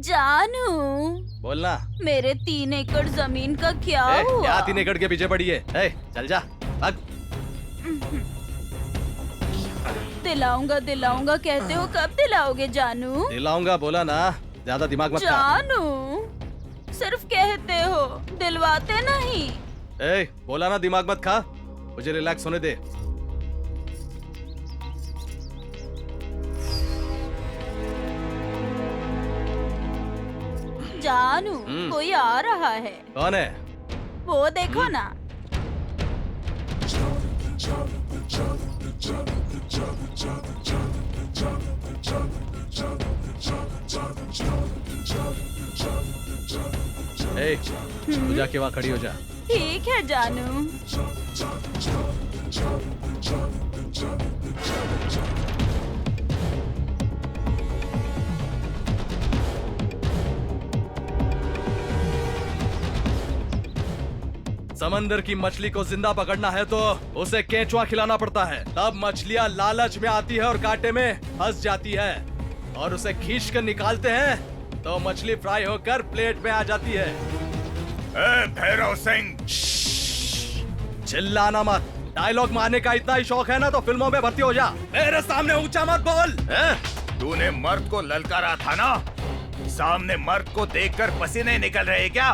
जानू, बोलना। मेरे 3 एकड़ जमीन का क्या हुआ? क्या 3 एकड़ के पीछे पड़ी है? चल जा, भाग। दिलाऊंगा दिलाऊंगा कहते हो, कब दिलाओगे जानू? दिलाऊंगा बोला ना, ज्यादा दिमाग मत खा। जानू, सिर्फ कहते हो, दिलवाते नहीं। बोला ना दिमाग मत खा, मुझे रिलैक्स होने दे। जानू, कोई आ रहा है। कौन है? वो देखो ना। तू जाके वहाँ खड़ी हो जा। ठीक है जानू। समंदर की मछली को जिंदा पकड़ना है तो उसे केंचुआ खिलाना पड़ता है, तब मछलियाँ लालच में आती है और कांटे में फंस जाती है, और उसे खींच कर निकालते हैं तो मछली फ्राई होकर प्लेट में आ जाती है। भैरव सिंह, चिल्लाना मत। डायलॉग मारने का इतना ही शौक है ना तो फिल्मों में भर्ती हो जा, मेरे सामने ऊंचा मत बोल। तूने मर्द को ललकारा था ना, सामने मर्द को देखकर पसीने निकल रहे क्या?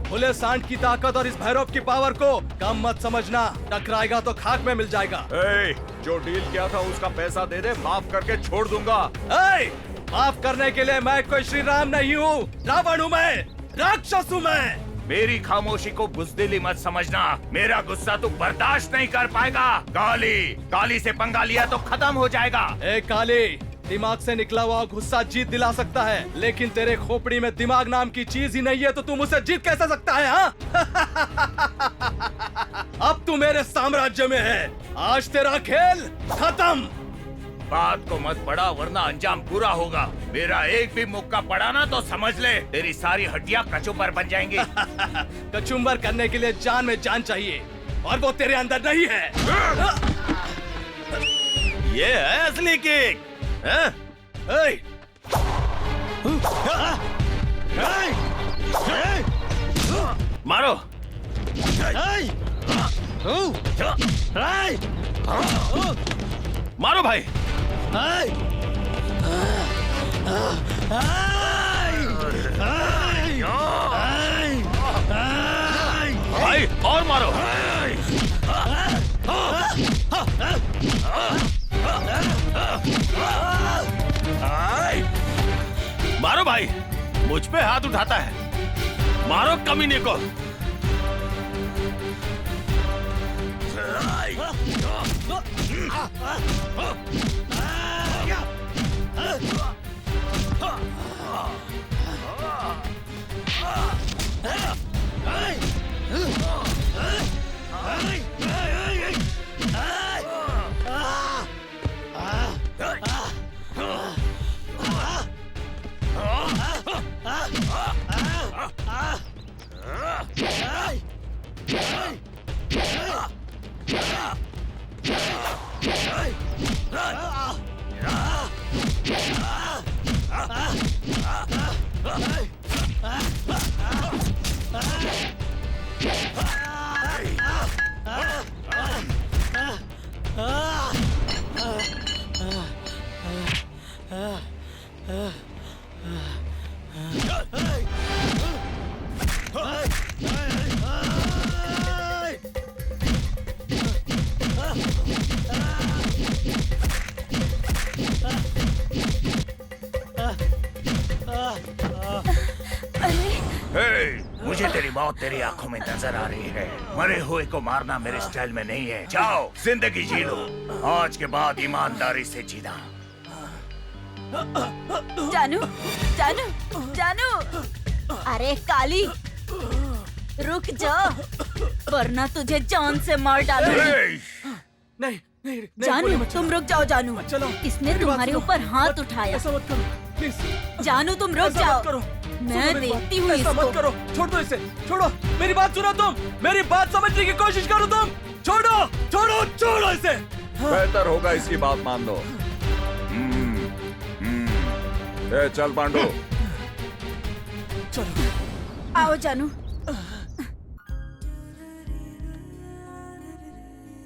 खुले सांड की ताकत और इस भैरव की पावर को कम मत समझना, टकराएगा तो खाक में मिल जाएगा। जो डील किया था उसका पैसा दे दे, माफ करके छोड़ दूंगा। माफ करने के लिए मैं कोई श्री राम नहीं हूँ, रावण हूँ मैं, राक्षस हूँ मैं। मेरी खामोशी को बुज़दिली मत समझना, मेरा गुस्सा तू बर्दाश्त नहीं कर पाएगा। काली से पंगा लिया तो खत्म हो जाएगा। काली, दिमाग से निकला हुआ गुस्सा जीत दिला सकता है, लेकिन तेरे खोपड़ी में दिमाग नाम की चीज ही नहीं है तो तू मुझसे जीत कैसे सकता है? हाँ? अब तू मेरे साम्राज्य में है, आज तेरा खेल खत्म। बात को मत बढ़ा वरना अंजाम पूरा होगा। मेरा एक भी मुक्का पड़ा ना तो समझ ले तेरी सारी हड्डियां कचुम्बर बन जाएंगी। कचुम्बर करने के लिए जान में जान चाहिए, और वो तेरे अंदर नहीं है। ये है असली किक। मारो। मारो भाई। भाई और मारो। मारो भाई, मुझ पे हाथ उठाता है, मारो कमीने को। मुझे तेरी मौत तेरी आंखों में नजर आ रही है। मरे हुए को मारना मेरे स्टाइल में नहीं है। जाओ जिंदगी जी लो, आज के बाद ईमानदारी से जीना। जानू, जानू, जानू, अरे काली, रुक जा वरना तुझे जान से मार डालूंगी। नहीं, जानू, तुम रुक जाओ। जानू, चलो, इसने तुम्हारे ऊपर हाथ उठाया। ऐसा मत करो, प्लीज। जानू, तुम रुक जाओ, मैं देखती हूँ ऐसा इसको। मत करो, छोड़ दो इसे, छोड़ो, मेरी बात सुनो तुम, मेरी बात समझने की कोशिश करो तुम। छोड़ो, छोड़ो, छोड़ो इसे। बेहतर होगा इसकी बात मान लो। ए, चल पांडु। आओ जानू।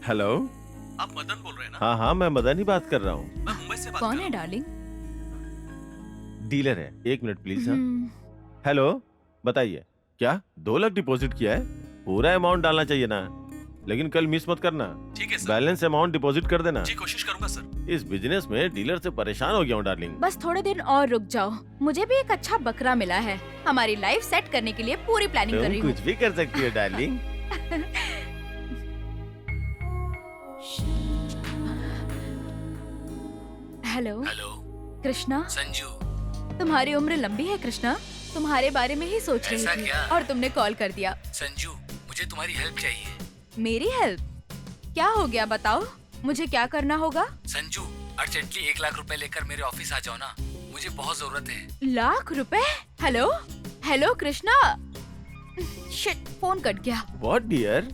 हेलो, आप मदन बोल रहे हैं ना? हाँ हाँ, मैं मदन ही बात कर रहा हूँ। मैं मुंबई से बात कौन कर है रहा हूँ। डार्लिंग? डीलर है, 1 मिनट प्लीज। हाँ, हेलो, बताइए क्या 2 लाख डिपॉजिट किया है? पूरा अमाउंट डालना चाहिए ना, लेकिन कल मिस मत करना। ठीक है सर। बैलेंस अमाउंट डिपॉजिट कर देना। जी कोशिश करूंगा सर। इस बिजनेस में डीलर से परेशान हो गया हूँ डार्लिंग। बस थोड़े दिन और रुक जाओ, मुझे भी एक अच्छा बकरा मिला है। हमारी लाइफ सेट करने के लिए पूरी प्लानिंग कर रही तुम हूँ। कुछ भी कर सकती हो darling. Hello hello Krishna, Sanju, तुम्हारी उम्र लंबी है कृष्णा, तुम्हारे बारे में ही सोच रही ऐसा थी क्या? और तुमने कॉल कर दिया। संजू, मुझे तुम्हारी हेल्प चाहिए। मेरी हेल्प? क्या हो गया बताओ, मुझे क्या करना होगा? संजू, अर्जेंटली 1 लाख रुपए लेकर मेरे ऑफिस आ जाओ ना, मुझे बहुत जरूरत है। लाख रुपए? Hello hello Krishna, shit, phone cut गया। What dear?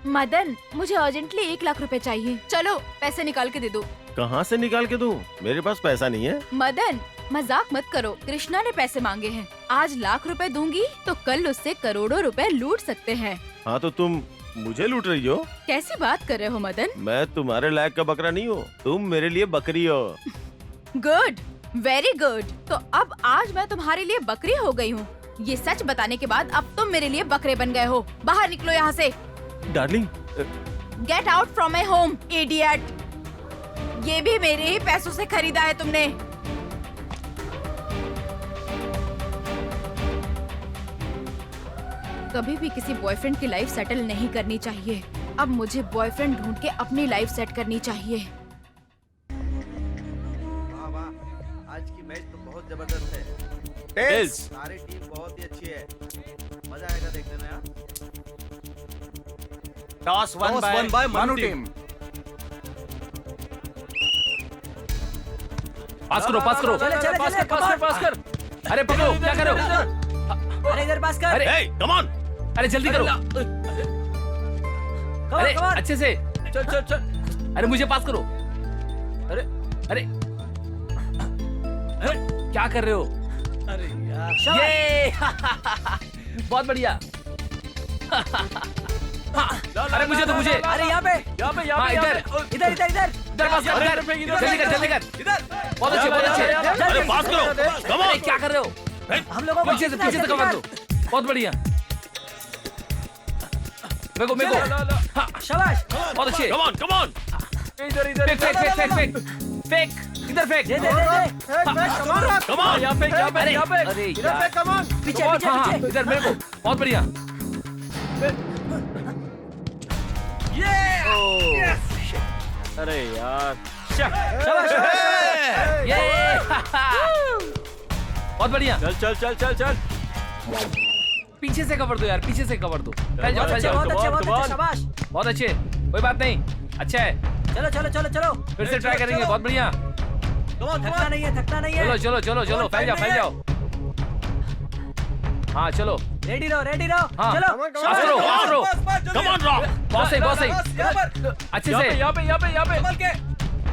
मदन, मुझे अर्जेंटली 1 लाख रुपए चाहिए। चलो पैसे निकाल के दे दो। कहाँ से निकाल के दूं? मेरे पास पैसा नहीं है। मदन, मजाक मत करो, कृष्णा ने पैसे मांगे हैं। आज लाख रुपए दूंगी तो कल उससे करोड़ों रुपए लूट सकते हैं। हाँ तो तुम मुझे लूट रही हो? कैसी बात कर रहे हो मदन? मैं तुम्हारे लायक का बकरा नहीं हूँ, तुम मेरे लिए बकरी हो। Good, very good. तो अब आज मैं तुम्हारे लिए बकरी हो गई हूँ। ये सच बताने के बाद अब तुम मेरे लिए बकरे बन गए हो। बाहर निकलो यहाँ से। Darling, get out from my home, idiot. ये भी मेरे ही पैसों से खरीदा है तुमने। कभी भी किसी बॉयफ्रेंड की लाइफ सेटल नहीं करनी चाहिए। अब मुझे बॉयफ्रेंड ढूंढ के अपनी लाइफ सेट करनी चाहिए। वाह वाह, आज की मैच तो बहुत जबरदस्त है। टेल्स। सारी टीम बहुत ही अच्छी है, मजा आएगा देखने में। Toss one by Manu team. Pass करो, पास करो। चले, चले, पास चले, कर, पास कर, पास कर। अरे पकड़ो, क्या करो? अरे इधर पास कर। अरे, हे, कम ऑन। अरे जल्दी करो। अरे come on. अच्छे से। चल चल चल। अरे मुझे पास करो। अरे अरे अरे, क्या कर रहे हो? अरे यार। ये बहुत बढ़िया। अरे मुझे तो मुझे। अरे यहाँ पे हाँ, इधर इधर इधर इधर इधर पास कर, जल्दी कर, जल्दी कर। बहुत अच्छे, बहुत अच्छे। अरे पास करो, कम अरे ऑन। क्या कर रहे हो? हम लोगों को पीछे से कवर दो। बहुत बढ़िया। मेरे को हाँ, शाबाश। बहुत अच्छे। Come on, come on. इधर इधर फेंक फेंक फेंक फेंक फेंक फेंक, इधर फेंक। दे दे दे दे। Come on. यहाँ पे यहाँ पे अरे यहाँ पे। अरे यार। पीछे हाँ पीछे हाँ, पीछे। इधर मेरे को। बहुत बढ़िया। अरे यार। शाबाश। ये बहुत बढ़िया। चल चल चल चल चल। पीछे से कवर दो यार, पीछे से कवर दो। फैल जाओ, फैल जाओ। बहुत अच्छे बहुत come on. अच्छे, शाबाश। बहुत अच्छे, कोई बात नहीं। अच्छा है, चलो चलो चलो चलो। फिर से ट्राई करेंगे। बहुत बढ़िया। थकना नहीं है, थकना नहीं चलो है। चलो चलो चलो, फैल जाओ, फैल जाओ। हाँ चलो। रेडी रहो, रेडी रहो। हाँ, चलो पास करो, पास करो। Come on rock. बहुत सही, बहुत सही। अच्छे से। यहाँ पे यहाँ पे यहाँ पे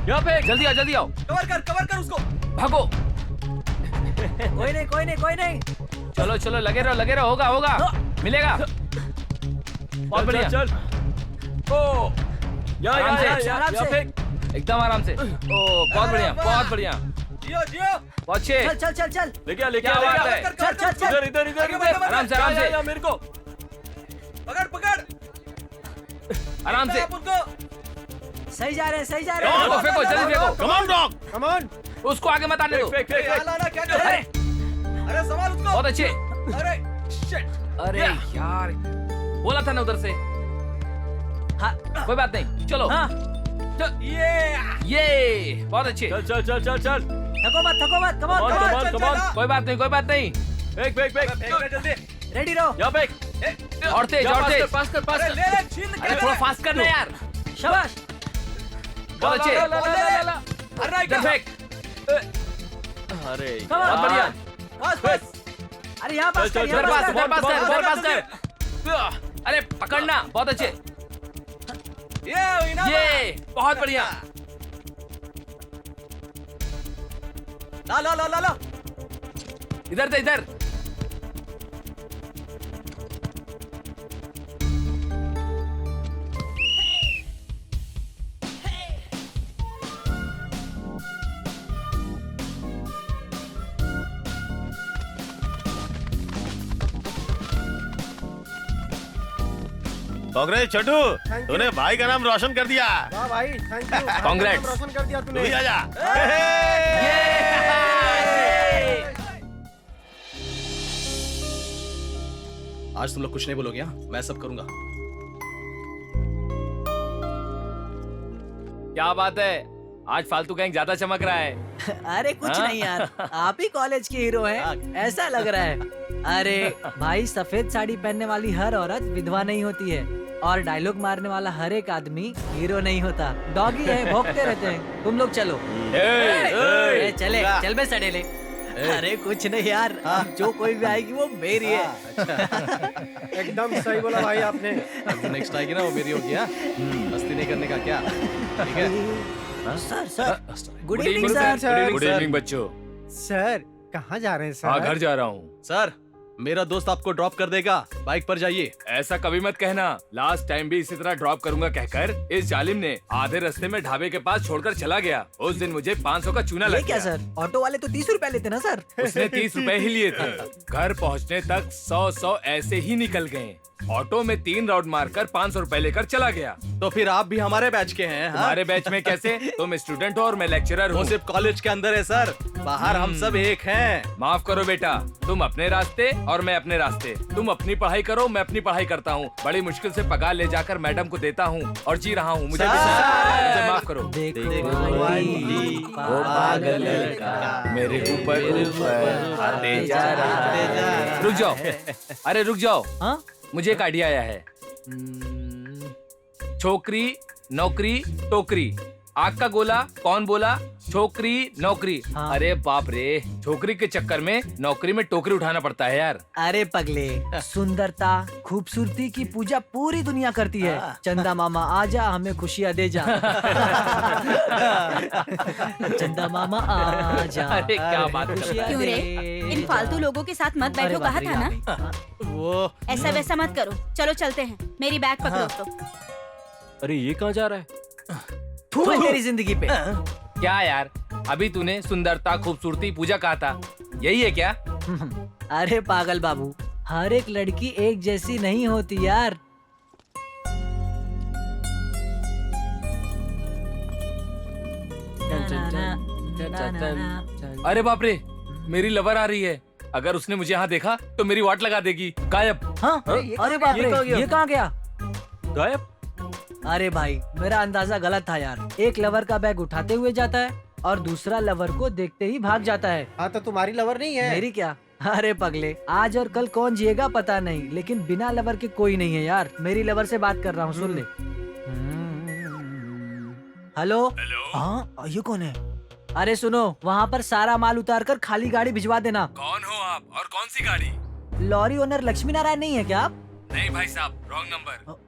यहाँ पे। जल्दी आओ, जल्दी आओ। कवर कर उसको। भागो। कोई नहीं कोई नहीं कोई नहीं। चलो चलो, लगे रहो, होगा होगा, मिलेगा। बहुत बढ़िया। चल ओ यहाँ आराम से, यहाँ आराम यहाँ से। पे। एकदम आराम से। ओ बहुत बढ़िया, बहुत बढ़िया। जियो जियो। बहुत अच्छे। चल चल चल चल। लेके आ लेके क्या आ बात है? चल चल चल। इधर इधर इधर इधर। आराम से, आराम से। यहाँ मेरे को पकड़ पकड़। आराम से। सही जा रहे हैं, सही जा रहे फेंको, हैं। फेंको, जल्दी फेंको। Come on rock. Come on. उसको आगे मत आने दो। फेंक फेंक फेंक। क्या कर अरे अरे सवाल उसको। बहुत अच्छे। अरे शिट। अरे यार, बोला था ना उधर से। हाँ कोई बात नहीं, चलो। हाँ। ये बहुत अच्छे। चल चल चल चल चल। थको मत, थको मत। Come on Come on, come come on. on, come on. कोई बात नहीं, कोई बात नहीं। फेंक फेंक फेंक जल्दी। रेडी रहो। यहाँ फेंक। और तेज, और तेज। पास कर पास कर। अरे थोड़ा फास्ट करना यार। शाबाश। बहुत अच्छे। अरे इधर फेंक। अरे Come on. बहुत बढ़िया। बस बस। अरे यहाँ पास कर, चल, यहाँ इधर पास पास, कर। इधर पास कर, इधर पास कर। अरे पकड़ना, बहुत अच्छे। ये बहुत बढ़िया। ला ला ला ला ला। इधर से इधर। कांग्रेस छोटू, तूने भाई का नाम रोशन कर दिया। वाह भाई, थैंक यू। Congrats। रोशन कर दिया तू तूने। भी आजा। आज तुम लोग कुछ नहीं बोलोगे, हाँ? मैं सब करूंगा। क्या बात है, आज फालतू गैंग ज्यादा चमक रहा है। अरे कुछ हाँ? नहीं यार, आप ही कॉलेज के हीरो हैं, ऐसा लग रहा है। अरे भाई, सफेद साड़ी पहनने वाली हर औरत विधवा नहीं होती है, और डायलॉग मारने वाला हर एक आदमी हीरो नहीं होता। डॉगी है, भौंकते रहते हैं। तुम लोग चलो। ए, चले चल बे सडेले। अरे कुछ नहीं यार, जो कोई भी आएगी वो मेरी है। एकदम सही बोला भाई आपने। अब जो नेक्स्ट आएगी ना वो मेरी होगी, हाँ? मस्ती नहीं करने का क्या? ठीक है? Sir good evening sir. Good evening बच्चों। सर कहाँ जा रहे हैं सर? हाँ, घर जा रहा हूँ। सर, मेरा दोस्त आपको ड्रॉप कर देगा, बाइक पर जाइए। ऐसा कभी मत कहना, लास्ट टाइम भी इसी तरह ड्रॉप करूंगा कहकर इस जालिम ने आधे रास्ते में ढाबे के पास छोड़कर चला गया। उस दिन मुझे 500 का चूना ये लग क्या गया। सर, ऑटो वाले तो 30 रुपए लेते ना सर। उसने 30 रुपए ही लिए थे। घर पहुंचने तक 100 ऐसे ही निकल गए। ऑटो में 3 राउंड मारकर 500 रुपए लेकर चला गया। तो फिर आप भी हमारे बैच के हैं, हाँ? हमारे बैच में कैसे? तुम स्टूडेंट हो और मैं लेक्चरर वो हूँ। सिर्फ कॉलेज के अंदर है सर, बाहर हम सब एक हैं। माफ करो बेटा, तुम अपने रास्ते और मैं अपने रास्ते। तुम अपनी पढ़ाई करो, मैं अपनी पढ़ाई करता हूँ। बड़ी मुश्किल से पगार ले जाकर मैडम को देता हूँ और जी रहा हूँ। मुझे माफ करो। देखो आंटी, वो पागल लड़का मेरे ऊपर आते जा रहा। रुक जाओ, अरे रुक जाओ। हाँ? मुझे एक आइडिया आया है। छोकरी नौकरी टोकरी, आग का गोला कौन बोला? छोकरी नौकरी। हाँ। अरे बाप रे, छोकरी के चक्कर में नौकरी में टोकरी उठाना पड़ता है यार। अरे पगले, सुंदरता खूबसूरती की पूजा पूरी दुनिया करती है। चंदा मामा आजा, हमें खुशियाँ दे जा। चंदा मामा आजा, अरे क्या बात कर रहे खुशियाँ क्यों रे? दे इन जा। फालतू लोगों के साथ मत अरे बैठो, बाप कहा रे, था ना? आ गई। वो ऐसा वैसा मत करो, चलो चलते हैं। मेरी बैग पकड़ो तो। अरे ये कहाँ जा रहा है? थू मेरी जिंदगी पे। क्या यार, अभी तूने सुंदरता खूबसूरती पूजा कहा था, यही है क्या? अरे पागल बाबू, हर एक लड़की एक जैसी नहीं होती यार। अरे बाप रे, मेरी लवर आ रही है। अगर उसने मुझे यहाँ देखा तो मेरी वाट लगा देगी। गायब। हाँ? अरे बाप रे, ये कहाँ गया? गायब? अरे भाई, मेरा अंदाजा गलत था यार। एक लवर का बैग उठाते हुए जाता है और दूसरा लवर को देखते ही भाग जाता है। हाँ तो तुम्हारी लवर नहीं है? मेरी क्या? अरे पगले, आज और कल कौन जिएगा पता नहीं, लेकिन बिना लवर के कोई नहीं है यार। मेरी लवर से बात कर रहा हूँ, सुन ले। हेलो। हाँ, ये कौन है? अरे सुनो, वहाँ पर सारा माल उतार कर खाली गाड़ी भिजवा देना। कौन हो आप और कौन सी गाड़ी? लॉरी ओनर लक्ष्मी नारायण नहीं है क्या आप? नहीं भाई साहब, रॉन्ग नंबर।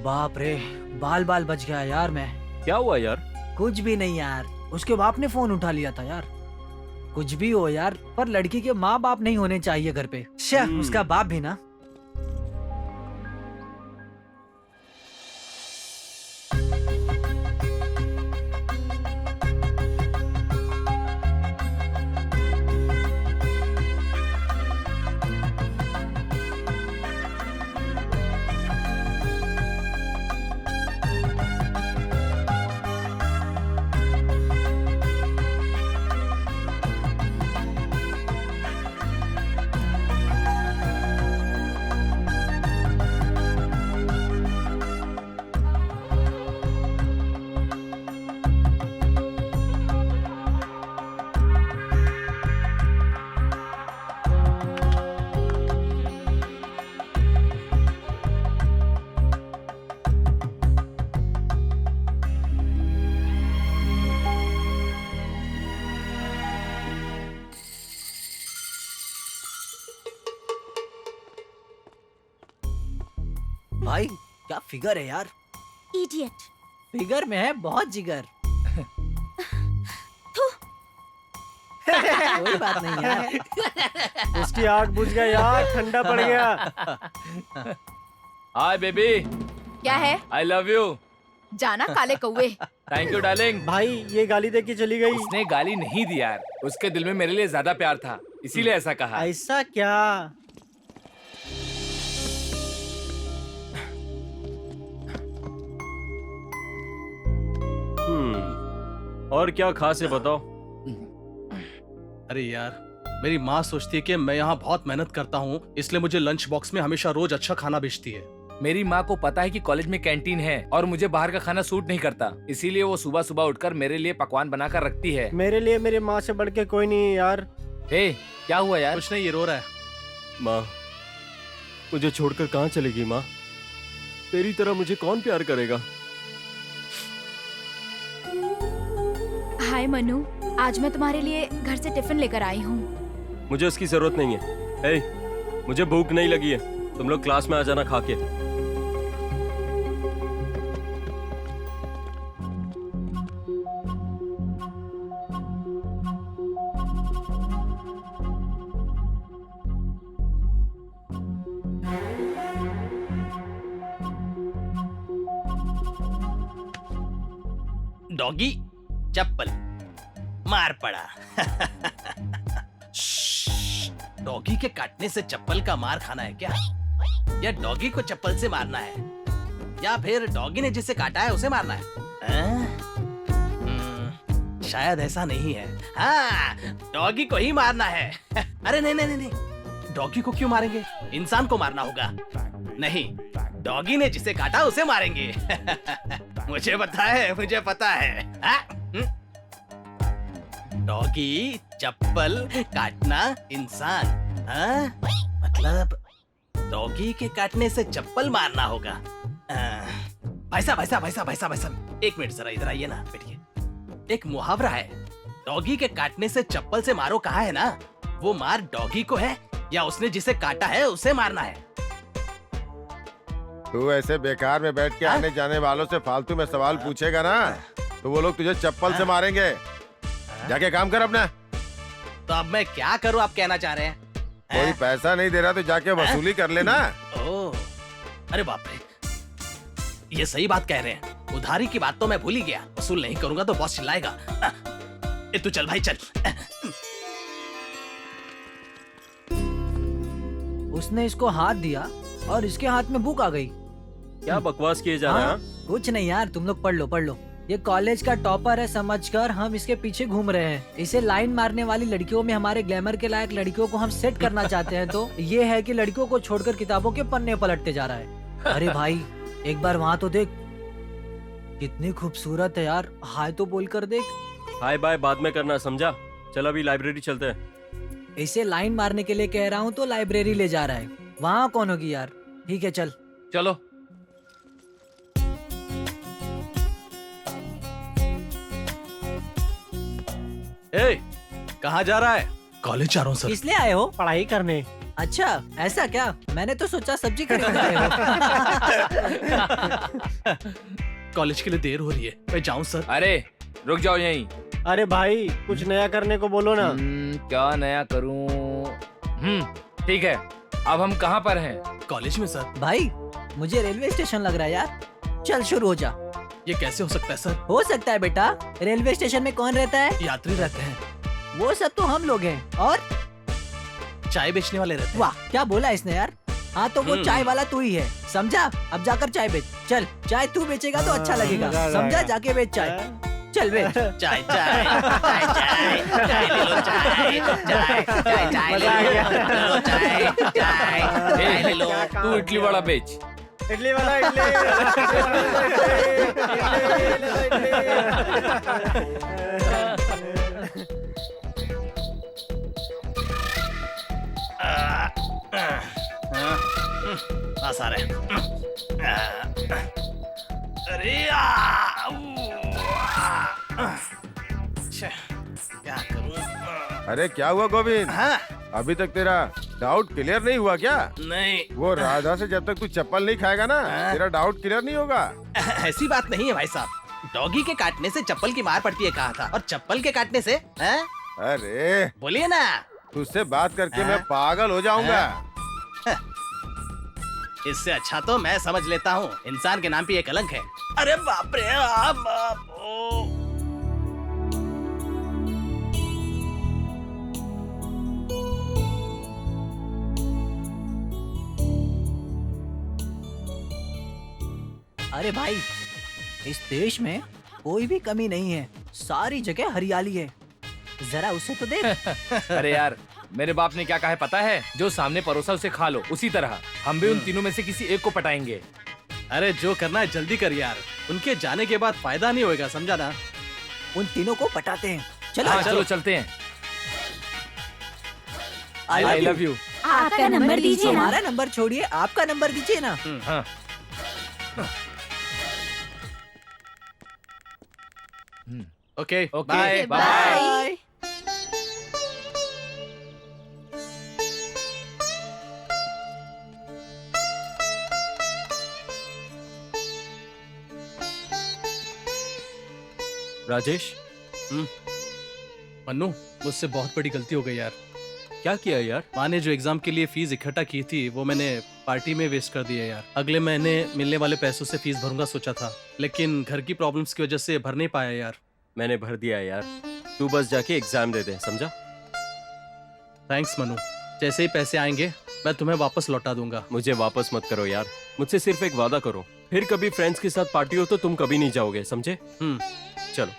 बाप रे, बाल बाल बच गया यार मैं। क्या हुआ यार? कुछ भी नहीं यार, उसके बाप ने फोन उठा लिया था यार। कुछ भी हो यार, पर लड़की के माँ बाप नहीं होने चाहिए घर पे। उसका बाप भी ना। भाई क्या फिगर है यार। इडियट। फिगर में है बहुत जिगर। थू, कोई बात नहीं यार। उसकी आग बुझ गई यार, ठंडा पड़ गया। हाय बेबी, क्या है? आई लव यू। जाना काले कौवे। Thank you darling. भाई ये गाली दे के चली गई। उसने गाली नहीं दी यार, उसके दिल में मेरे लिए ज्यादा प्यार था, इसीलिए ऐसा कहा। ऐसा क्या? और क्या खास है बताओ। अरे यार, मेरी माँ सोचती है कि मैं यहाँ बहुत मेहनत करता हूँ, इसलिए मुझे लंच बॉक्स में हमेशा रोज अच्छा खाना भेजती है। मेरी माँ को पता है कि कॉलेज में कैंटीन है और मुझे बाहर का खाना सूट नहीं करता, इसीलिए वो सुबह सुबह उठकर मेरे लिए पकवान बनाकर रखती है। मेरे लिए मेरी माँ से बढ़ के कोई नहीं है यार। ए, क्या हुआ यार? कुछ नहीं, ये रो रहा है। माँ, मुझे छोड़कर कहाँ चलेगी माँ? तेरी तरह मुझे कौन प्यार करेगा? हाय मनु, आज मैं तुम्हारे लिए घर से टिफिन लेकर आई हूँ। मुझे उसकी जरूरत नहीं है। ए, मुझे भूख नहीं लगी है, तुम लोग क्लास में आ जाना खा के। डॉगी चप्पल मार पड़ा। डॉगी के काटने से चप्पल का मार खाना है क्या? या डॉगी को चप्पल से मारना है, या फिर डॉगी ने जिसे काटा है उसे मारना है? शायद ऐसा नहीं है। हाँ, डॉगी को ही मारना है। अरे नहीं नहीं नहीं, डॉगी को क्यों मारेंगे? इंसान को मारना होगा। नहीं, डॉगी ने जिसे काटा उसे मारेंगे। मुझे पता है, मुझे पता है। डॉगी चप्पल काटना इंसान, मतलब डॉगी के काटने से चप्पल मारना होगा। भाई साहब, एक मिनट जरा इधर आइए ना, बैठिए। एक मुहावरा है, डॉगी के काटने से चप्पल से मारो कहा है ना, वो मार डॉगी को है या उसने जिसे काटा है उसे मारना है? तू ऐसे बेकार में बैठ के आने जाने वालों से फालतू में सवाल पूछेगा ना, तो वो लोग तुझे चप्पल से मारेंगे। जाके काम कर अपना। तो अब मैं क्या करूं, आप कहना चाह रहे हैं? कोई पैसा नहीं दे रहा तो जाके वसूली कर लेना। ओह, अरे बाप रे, ये सही बात कह रहे हैं। उधारी की बात तो मैं भूल ही गया। वसूल नहीं करूंगा तो बॉस चिल्लाएगा। तू चल भाई चल। उसने इसको हाथ दिया और इसके हाथ में बुक आ गई। क्या बकवास किए जा रहे हैं? कुछ नहीं यार, तुम लोग पढ़ लो। ये कॉलेज का टॉपर है समझकर हम इसके पीछे घूम रहे हैं। इसे लाइन मारने वाली लड़कियों में हमारे ग्लैमर के लायक लड़कियों को हम सेट करना चाहते हैं, तो ये है कि लड़कियों को छोड़कर किताबों के पन्ने पलटते जा रहा है। अरे भाई, एक बार वहाँ तो देख, कितनी खूबसूरत है यार। हाय तो बोल कर देख। हाय बाय बाद में करना, समझा? चल अभी लाइब्रेरी चलते हैं। इसे लाइन मारने के लिए कह रहा हूँ तो लाइब्रेरी ले जा रहा है। वहाँ कौन होगी यार? ठीक है चल। चलो। ए, कहाँ जा रहा है? कॉलेज जा रहा हूँ सर। किस लिए आए हो? पढ़ाई करने। अच्छा ऐसा क्या? मैंने तो सोचा सब्जी खरीदने आए हो। कॉलेज के लिए देर हो रही है, मैं जाऊँ सर? अरे रुक जाओ यहीं। अरे भाई, कुछ नया करने को बोलो ना। क्या नया करूं? ठीक है, अब हम कहाँ पर हैं? कॉलेज में सर। भाई मुझे रेलवे स्टेशन लग रहा है यार। चल शुरू हो जा। ये कैसे हो सकता है सर? हो सकता है बेटा, रेलवे स्टेशन में कौन रहता है? यात्री रहते हैं। वो सब तो हम लोग हैं। और चाय बेचने वाले रहते हैं। वाह, क्या बोला इसने यार। हाँ तो वो चाय वाला तू ही है, समझा? अब जाकर चाय बेच। चल, चाय तू बेचेगा तो अच्छा लगेगा, समझा? जाके बेच चाय। चल बेच। चाय चाय चाय चाय ले लो, चाय चाय चाय चाय ले लो, चाय चाय ले लो। तू इडली वाला बेच। इडली वाला इडली। सारे अरे क्या करूं? अरे क्या हुआ गोविंद? हाँ? अभी तक तेरा डाउट क्लियर नहीं हुआ क्या? नहीं। वो राधा से जब तक तू चप्पल नहीं खाएगा ना, तेरा डाउट क्लियर नहीं होगा। ऐसी बात नहीं है भाई साहब। डॉगी के काटने से चप्पल की मार पड़ती है कहा था, और चप्पल के काटने से अरे बोलिए ना। तुझसे बात करके मैं पागल हो जाऊंगा। इससे अच्छा तो मैं समझ लेता हूँ इंसान के नाम पे ये कलंक है। अरे बाप रे आप ओ। अरे भाई, इस देश में कोई भी कमी नहीं है, सारी जगह हरियाली है। जरा उसे तो देख। अरे यार, मेरे बाप ने क्या कहा है पता है? जो सामने परोसा उसे खा लो। उसी तरह हम भी उन तीनों में से किसी एक को पटाएंगे। अरे जो करना है जल्दी कर यार, उनके जाने के बाद फायदा नहीं होएगा, समझा ना? उन तीनों को पटाते हैं। चलो हाँ, चलो चलते हैं। आई लव यू। आपका नंबर दीजिए ना। हमारा नंबर छोड़िए, आपका नंबर दीजिए ना। हाँ। Okay okay, bye. Bye. Rajesh, Mannu, मुझसे बहुत बड़ी गलती हो गई यार। क्या किया यार? माँ ने जो एग्जाम के लिए फीस इकट्ठा की थी वो मैंने पार्टी में वेस्ट कर दिया यार। अगले महीने मिलने वाले पैसों से फीस भरूंगा सोचा था, लेकिन घर की प्रॉब्लम्स की वजह से भर नहीं पाया यार। मैंने भर दिया यार, तू बस जाके एग्जाम दे दे, समझा? थैंक्स मनु, जैसे ही पैसे आएंगे मैं तुम्हें वापस लौटा दूंगा। मुझे वापस मत करो यार, मुझसे सिर्फ एक वादा करो, फिर कभी फ्रेंड्स के साथ पार्टी हो तो तुम कभी नहीं जाओगे, समझे? चलो।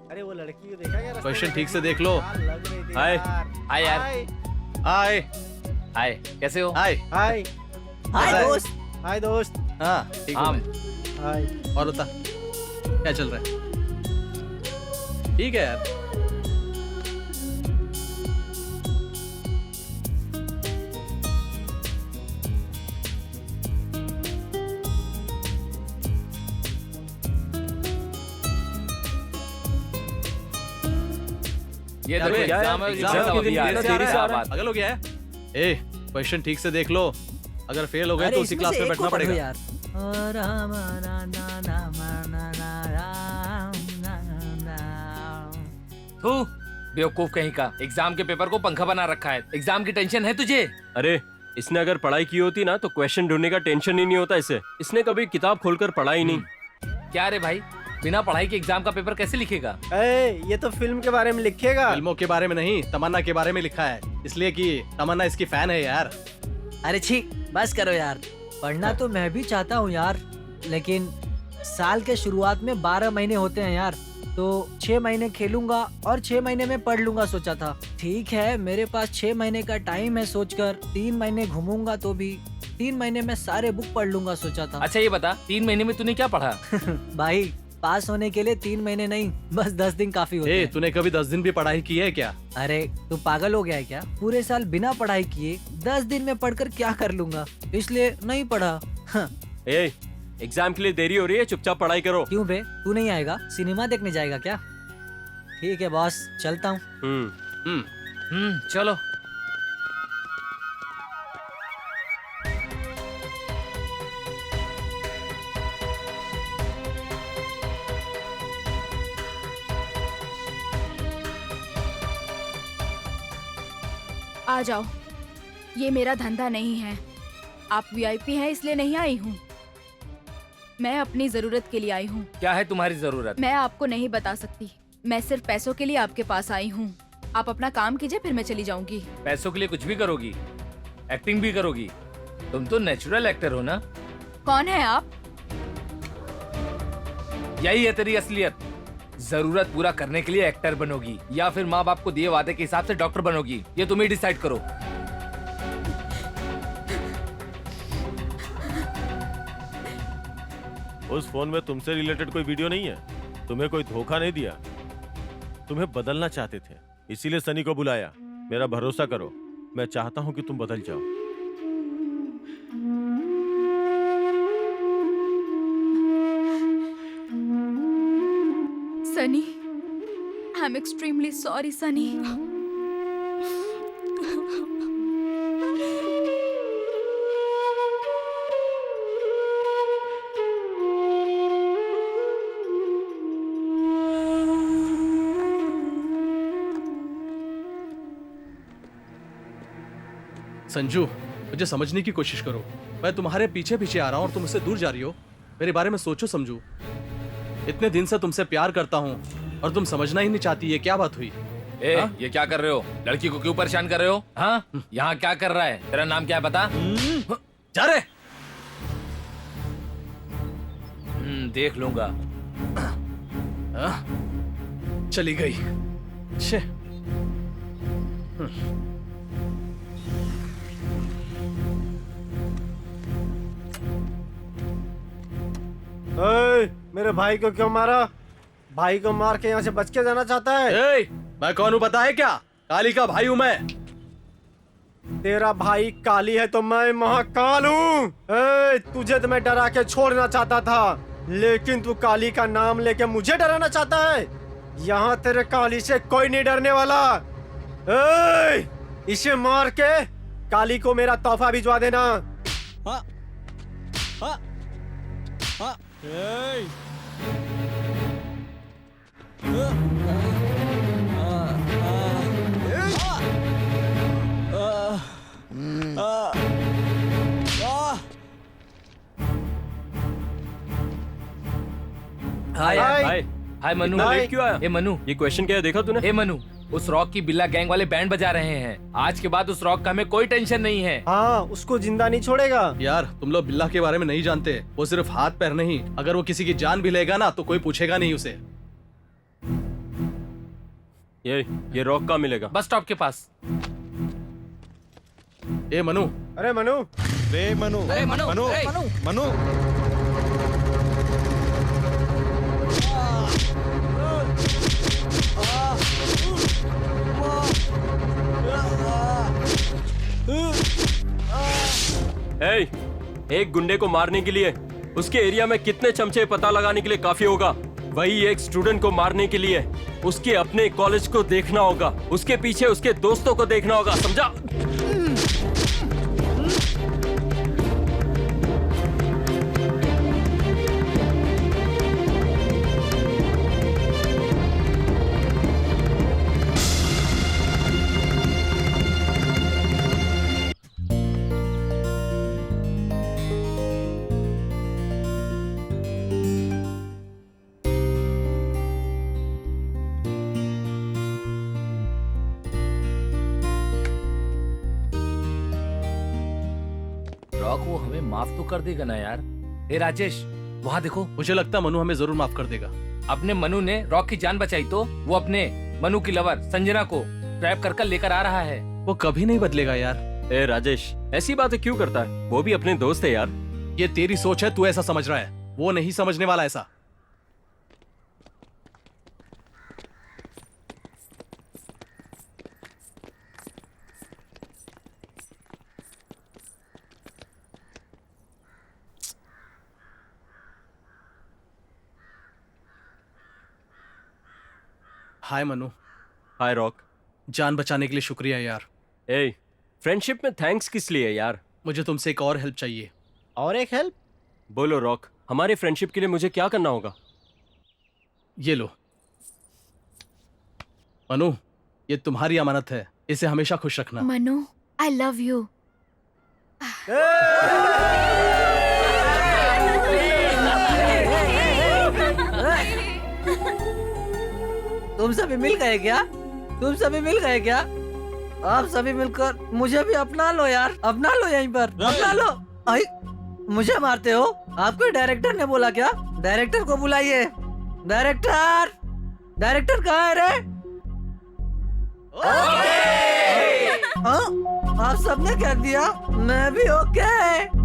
अरे वो लड़की को देखा क्या रास्ते क्वेश्चन में? ठीक से देख लो। लग रही थी हाय। यार। हाय यार। हाय हाय, कैसे हो? हाय। हाय हाय दोस्त। हाय दोस्त। हाँ ठीक हाँ। हूँ मैं। हाय। और बता क्या चल रहा है? ठीक है यार। ये अबे, देखो क्या एग्जाम है? है, एग्जाम एग्जाम के दिन अभी आ देरी रहा से है, आ रहा है। क्या बात? पागल हो गया है? ए, क्वेश्चन ठीक से देख लो, अगर फेल हो गए अरे तो उसी इसमें क्लास से में एक को बैठना पढ़ो पड़ेगा। यार। राम राम राम राम राम राम। थू, बेवकूफ कहीं का। एग्जाम के पेपर को पंखा बना रखा है। एग्जाम की टेंशन है तुझे? अरे इसने अगर पढ़ाई की होती ना तो क्वेश्चन ढूंढने का टेंशन ही नहीं होता इसे। इसने कभी किताब खोलकर पढ़ा ही नहीं। क्या रे भाई, बिना पढ़ाई के एग्जाम का पेपर कैसे लिखेगा? ये तो फिल्म के बारे में लिखेगा। फिल्मों के बारे में नहीं, तमन्ना के बारे में लिखा है, इसलिए कि तमन्ना इसकी फैन है यार। अरे छी, बस करो यार। पढ़ना तो मैं भी चाहता हूँ यार, लेकिन साल के शुरुआत में 12 महीने होते हैं यार, तो 6 महीने खेलूंगा और 6 महीने में पढ़ लूंगा सोचा था। ठीक है, मेरे पास 6 महीने का टाइम है, सोचकर 3 महीने घूमूंगा तो भी 3 महीने में सारे बुक पढ़ लूंगा सोचा था। अच्छा ये बता, 3 महीने में तूने क्या पढ़ा? भाई, पास होने के लिए 3 महीने नहीं, बस 10 दिन काफी होते ए, हैं। तूने कभी 10 दिन भी पढ़ाई की है क्या? अरे तू पागल हो गया है क्या? पूरे साल बिना पढ़ाई किए 10 दिन में पढ़कर क्या कर लूंगा, इसलिए नहीं पढ़ा। हाँ। ए, एग्जाम के लिए देरी हो रही है, चुपचाप पढ़ाई करो। क्यों बे, तू नहीं आएगा? सिनेमा देखने जाएगा क्या? ठीक है बॉस, चलता हूँ। चलो। आ जाओ, ये मेरा धंधा नहीं है। आप वीआईपी हैं इसलिए नहीं आई हूँ, मैं अपनी जरूरत के लिए आई हूँ। क्या है तुम्हारी जरूरत? मैं आपको नहीं बता सकती, मैं सिर्फ पैसों के लिए आपके पास आई हूँ। आप अपना काम कीजिए, फिर मैं चली जाऊंगी। पैसों के लिए कुछ भी करोगी? एक्टिंग भी करोगी? तुम तो नेचुरल एक्टर हो ना। कौन है आप? यही है तेरी असलियत। जरूरत पूरा करने के लिए एक्टर बनोगी या फिर माँ बाप को दिए वादे के हिसाब से डॉक्टर बनोगी, ये तुम ही डिसाइड करो। उस फोन में तुमसे रिलेटेड कोई वीडियो नहीं है? तुम्हें कोई धोखा नहीं दिया? तुम्हें बदलना चाहते थे, इसीलिए सनी को बुलाया। मेरा भरोसा करो, मैं चाहता हूं कि तुम बदल जाओ। Sunny, I am extremely sorry Sunny. Sanju, मुझे समझने की कोशिश करो। मैं तुम्हारे पीछे पीछे आ रहा हूँ और तुम मुझसे दूर जा रही हो। मेरे बारे में सोचो समझू। इतने दिन से तुमसे प्यार करता हूँ और तुम समझना ही नहीं चाहती। ये क्या बात हुई? ये क्या कर रहे हो? लड़की को क्यों परेशान कर रहे हो? हाँ, यहाँ क्या कर रहा है? तेरा नाम क्या है बता? जा रे। देख लूंगा। चली गई। छे। मेरे भाई को क्यों मारा? भाई को मार के यहाँ से बच के जाना चाहता है? मैं कौन हूँ पता है क्या? काली का भाई हूँ मैं। तेरा भाई काली है तो मैं महाकाल हूँ। तुझे तो मैं डरा के छोड़ना चाहता था, लेकिन तू काली का नाम लेके मुझे डराना चाहता है। यहाँ तेरे काली से कोई नहीं डरने वाला। इसे मार के काली को मेरा तोहफा भिजवा देना। हाँ, हाँ, हाँ। हाय हाय हाय मनु। लेट क्यों आया? ए मनु, ये क्वेश्चन क्या है देखा तूने? ए मनु, उस रॉक की बिल्ला गैंग वाले बैंड बजा रहे हैं। आज के बाद उस रॉक का हमें कोई टेंशन नहीं है। हाँ, उसको जिंदा नहीं छोड़ेगा। यार तुम लोग बिल्ला के बारे में नहीं जानते। वो सिर्फ हाथ पैर नहीं, अगर वो किसी की जान भी लेगा ना तो कोई पूछेगा नहीं उसे। ये रॉक कहाँ मिलेगा? बस स्टॉप के पास। ए मनु। अरे मनु। अरे मनु। एक गुंडे को मारने के लिए उसके एरिया में कितने चमचे पता लगाने के लिए काफी होगा। वही एक स्टूडेंट को मारने के लिए उसके अपने कॉलेज को देखना होगा, उसके पीछे उसके दोस्तों को देखना होगा, समझा? रॉक वो हमें माफ तो कर देगा ना यार। ए राजेश, वहाँ देखो। मुझे लगता है मनु हमें जरूर माफ कर देगा। अपने मनु ने रॉक की जान बचाई तो वो अपने मनु की लवर संजना को ट्रैप कर लेकर आ रहा है। वो कभी नहीं बदलेगा यार। ए राजेश, ऐसी बातें क्यों करता है? वो भी अपने दोस्त है यार। ये तेरी सोच है, तू ऐसा समझ रहा है। वो नहीं समझने वाला ऐसा। हाय मनु। हाय रॉक। जान बचाने के लिए शुक्रिया यार। फ्रेंडशिप में थैंक्स किस लिए यार? मुझे तुमसे एक और हेल्प चाहिए। और एक हेल्प? बोलो रॉक, हमारे फ्रेंडशिप के लिए मुझे क्या करना होगा? ये लो मनु, ये तुम्हारी अमानत है, इसे हमेशा खुश रखना। मनु, आई लव यू। तुम सभी मिल गए क्या? तुम सभी मिल गए क्या? आप सभी मिलकर मुझे भी अपना लो यार, अपना लो यहीं पर, अपना लो। आई, मुझे मारते हो? आपको डायरेक्टर ने बोला क्या? डायरेक्टर को बुलाइए। डायरेक्टर, डायरेक्टर कहाँ है रे? हाँ, आप सबने कह दिया, मैं भी ओके।